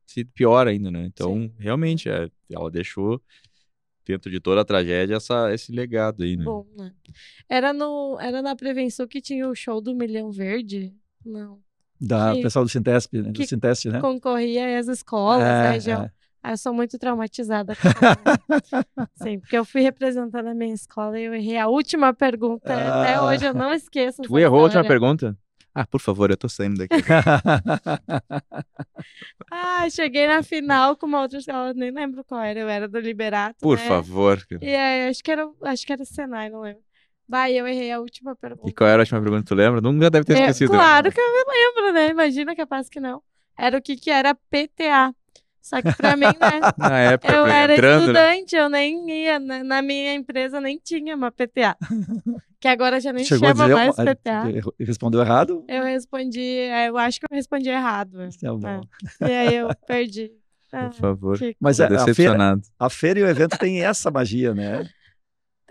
sido pior ainda, né? Então, realmente, ela deixou dentro de toda a tragédia esse legado aí, né? Bom, né? Era na Prevenção que tinha o show do Milhão Verde? Não. Pessoal do Sintesp, né? Do Sintesp, né? Concorria às escolas da região. Eu sou muito traumatizada. Sim, porque eu fui representando a minha escola e eu errei a última pergunta. Até hoje eu não esqueço. Tu errou a última pergunta? Por favor, eu tô saindo daqui. Cheguei na final com uma outra escola, nem lembro qual era. Eu era do Liberato. Por favor. E aí, acho que era Senai, não lembro. Eu errei a última pergunta. E qual era a última pergunta, tu lembra? Nunca deve ter esquecido. Claro que eu me lembro, né? Imagina, capaz que não. Era o que era PTA. Só que pra mim, né? Na época, eu era estudante, né? eu nem ia. Na minha empresa nem tinha uma PTA. Que agora já nem Chegou chama mais PTA. Respondeu errado? Eu respondi, eu acho que eu respondi errado. E aí eu perdi. Por favor. Mas decepcionado. A feira e o evento tem essa magia, né?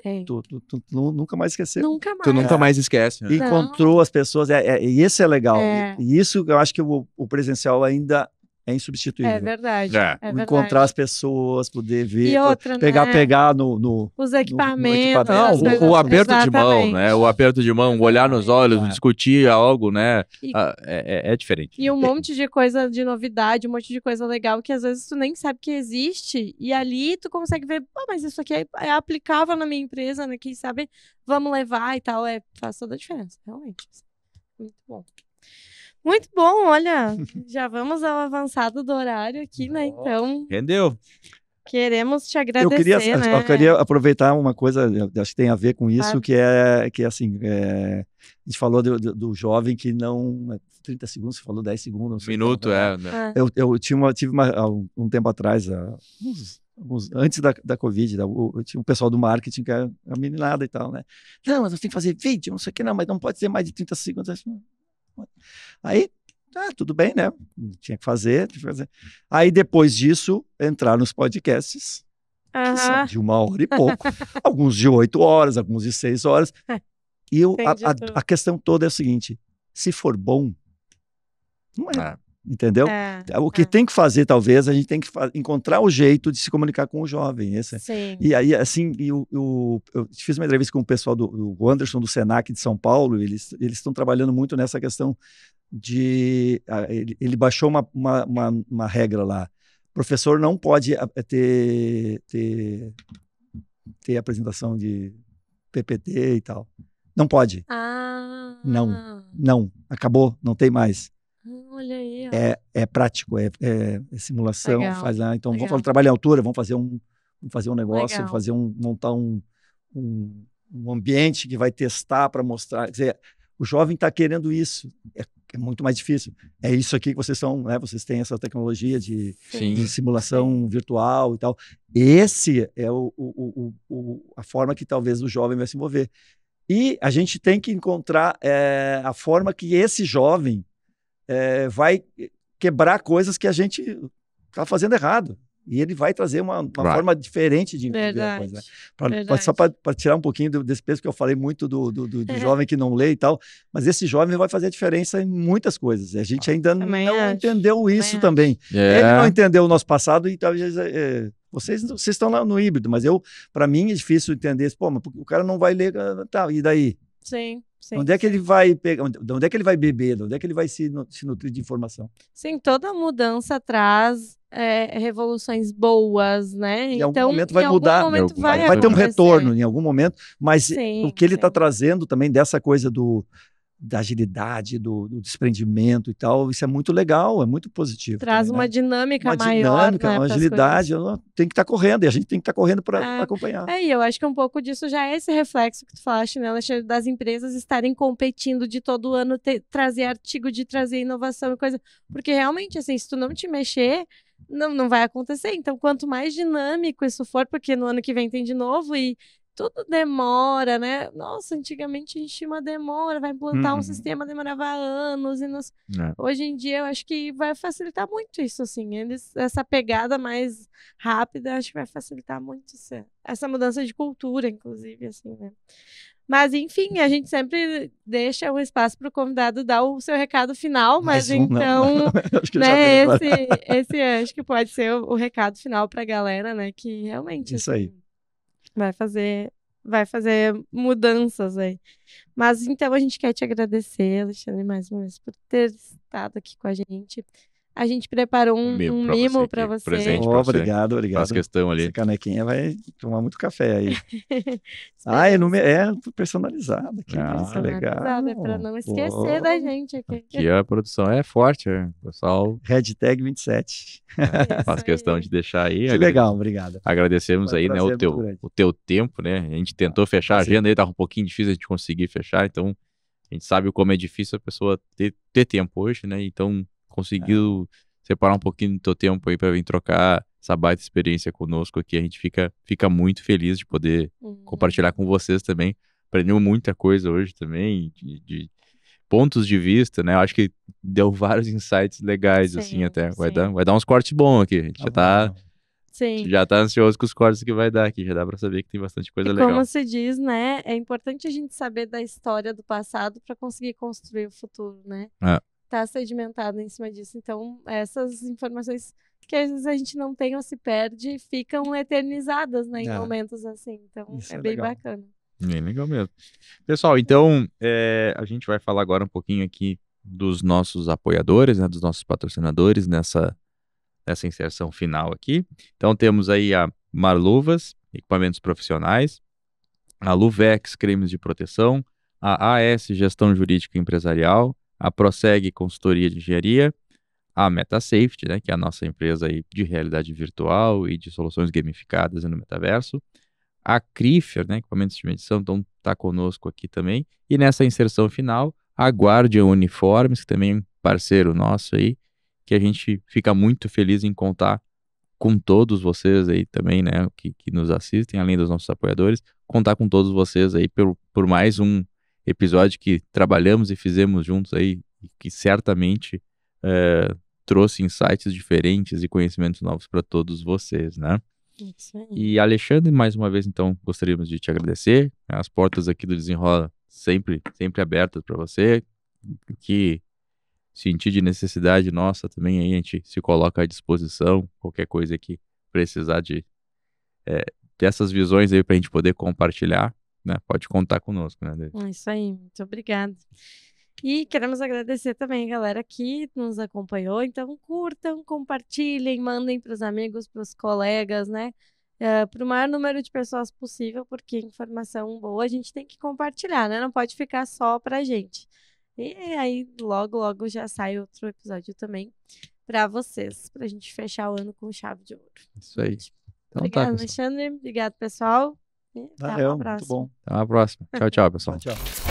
Tem. Tu nunca mais esqueceu. Nunca mais. Tu nunca mais esquece. Né? Encontrou as pessoas, e esse é legal. E isso eu acho que o presencial ainda é insubstituível. É verdade. Encontrar as pessoas, poder ver, e outra, pegar no os equipamentos. O aperto de mão, né? O aperto de mão, olhar nos olhos, discutir algo, né? É diferente. E um monte de coisa de novidade, um monte de coisa legal que às vezes tu nem sabe que existe. E ali tu consegue ver, mas isso aqui é aplicável na minha empresa, né? Quem sabe vamos levar e tal. Faz toda a diferença, realmente. Muito bom. Muito bom, olha, já vamos ao avançado do horário aqui, né? Então. Rendeu. Queremos te agradecer, eu queria aproveitar uma coisa, acho que tem a ver com isso, que é assim, a gente falou do jovem que não... 30 segundos, você falou 10 segundos. Minuto, né? Eu tive um tempo atrás, antes da Covid, eu tinha um pessoal do marketing, que é a meninada e tal, né? Não, mas você tem que fazer vídeo, não sei o que, não, mas não pode ser mais de 30 segundos. Aí, tudo bem, né? Tinha que fazer. Aí, depois disso, entrar nos podcasts, que são de 1 hora e pouco. Alguns de 8 horas, alguns de 6 horas. E a questão toda é o seguinte, se for bom, não é. Entendeu? O que tem que fazer, talvez, a gente tem que encontrar o jeito de se comunicar com o jovem. Sim. E aí, assim, eu fiz uma entrevista com o pessoal do Anderson, do Senac de São Paulo, eles estão trabalhando muito nessa questão de... Ele baixou uma regra lá. O professor não pode ter apresentação de PPT e tal. Não pode. Não. Acabou, não tem mais. Olha aí, é prático, é simulação, legal, faz lá. Então, vamos trabalhar em altura, vamos fazer um negócio, montar um ambiente que vai testar para mostrar. Quer dizer, o jovem está querendo isso. É muito mais difícil. É isso aqui que vocês são, né? Vocês têm essa tecnologia de simulação virtual e tal. Esse é a forma que talvez o jovem vai se envolver. E a gente tem que encontrar a forma que esse jovem vai quebrar coisas que a gente está fazendo errado. E ele vai trazer uma forma diferente de ver a coisa. Só para tirar um pouquinho desse peso, que eu falei muito do jovem que não lê e tal, mas esse jovem vai fazer a diferença em muitas coisas. A gente ainda não entendeu isso também. Ele não entendeu o nosso passado e talvez... Vocês estão lá no híbrido, mas para mim é difícil entender. Pô, mas o cara não vai ler, e daí? Sim. Onde é que ele vai pegar? Onde é que ele vai beber? Onde é que ele vai se nutrir de informação? Sim, toda mudança traz revoluções boas, né? Em algum momento vai mudar. Vai ter um retorno em algum momento, mas o que ele está trazendo também dessa coisa da agilidade, do desprendimento e tal, isso é muito legal, é muito positivo. Traz também, uma né? dinâmica maior, né, uma agilidade, tem que estar correndo, e a gente tem que estar correndo para acompanhar. E eu acho que um pouco disso já é esse reflexo que tu falaste, né, Alexandre, das empresas estarem competindo de todo ano, trazer artigo, de trazer inovação e coisa, porque realmente, assim, se tu não te mexer, não vai acontecer. Então, quanto mais dinâmico isso for, porque no ano que vem tem de novo, e tudo demora, né? Nossa, antigamente a gente tinha uma demora, vai implantar um sistema, demorava anos. Hoje em dia eu acho que vai facilitar muito isso, assim. Essa pegada mais rápida, acho que vai facilitar muito essa mudança de cultura, inclusive, assim, né? Mas, enfim, a gente sempre deixa um espaço para o convidado dar o seu recado final, mas então, acho que né, esse acho que pode ser o recado final para a galera, né, que realmente isso assim, aí. vai fazer mudanças aí. Mas, então, a gente quer te agradecer, Alexandre, mais uma vez, por ter estado aqui com a gente. A gente preparou um mimo para você. Presente pra você. Obrigado. Faz questão ali. Essa canequinha vai tomar muito café aí. Personalizado aqui. Legal. É para não esquecer da gente aqui. Aqui a produção é forte, pessoal. Hashtag 27. Faz questão de deixar aí. Que legal, obrigado. Agradecemos aí, né, o teu tempo, né? A gente tentou fechar a agenda aí, tava um pouquinho difícil a gente conseguir fechar, então a gente sabe como é difícil a pessoa ter tempo hoje, né? Então conseguiu separar um pouquinho do teu tempo aí para vir trocar essa baita experiência conosco aqui. A gente fica muito feliz de poder compartilhar com vocês também. Aprendeu muita coisa hoje também, de pontos de vista, né? Eu acho que deu vários insights legais, assim, até. Vai dar uns cortes bons aqui. A gente já tá ansioso com os cortes que vai dar aqui. Já dá para saber que tem bastante coisa legal. Como se diz, né? É importante a gente saber da história do passado para conseguir construir o futuro, né? Tá sedimentado em cima disso. Então, essas informações que às vezes a gente não tem ou se perde, ficam eternizadas, né, em momentos assim. Então, é bem bacana. Bem legal mesmo. Pessoal, então, a gente vai falar agora um pouquinho aqui dos nossos apoiadores, né, dos nossos patrocinadores nessa inserção final aqui. Então, temos aí a Marluvas, equipamentos profissionais, a Luvex, cremes de proteção, a AS, gestão jurídica e empresarial, a Proseg, consultoria de engenharia, a MetaSafety, né, que é a nossa empresa aí de realidade virtual e de soluções gamificadas no metaverso, a Crifer, né, equipamentos de medição, então está conosco aqui também, e nessa inserção final, a Guardian Uniformes, que também é um parceiro nosso aí, que a gente fica muito feliz em contar com todos vocês aí também, né, que nos assistem, além dos nossos apoiadores, contar com todos vocês aí por mais um episódio que trabalhamos e fizemos juntos aí, que certamente trouxe insights diferentes e conhecimentos novos para todos vocês, né? Isso aí. E Alexandre, mais uma vez, então, gostaríamos de te agradecer. As portas aqui do Desenrola sempre abertas para você. Que sentir de necessidade nossa também, aí a gente se coloca à disposição. Qualquer coisa que precisar dessas visões aí para a gente poder compartilhar, né? Pode contar conosco, né, David? Isso aí, muito obrigada. E queremos agradecer também a galera que nos acompanhou. Então, curtam, compartilhem, mandem para os amigos, para os colegas, né? Para o maior número de pessoas possível, porque informação boa a gente tem que compartilhar, né? Não pode ficar só pra gente. E aí, logo já sai outro episódio também para vocês, para a gente fechar o ano com chave de ouro. Isso aí. Então, obrigado, Alexandre. Obrigado, pessoal. E até a próxima. Muito bom. Até a próxima. Tchau, pessoal. Tchau.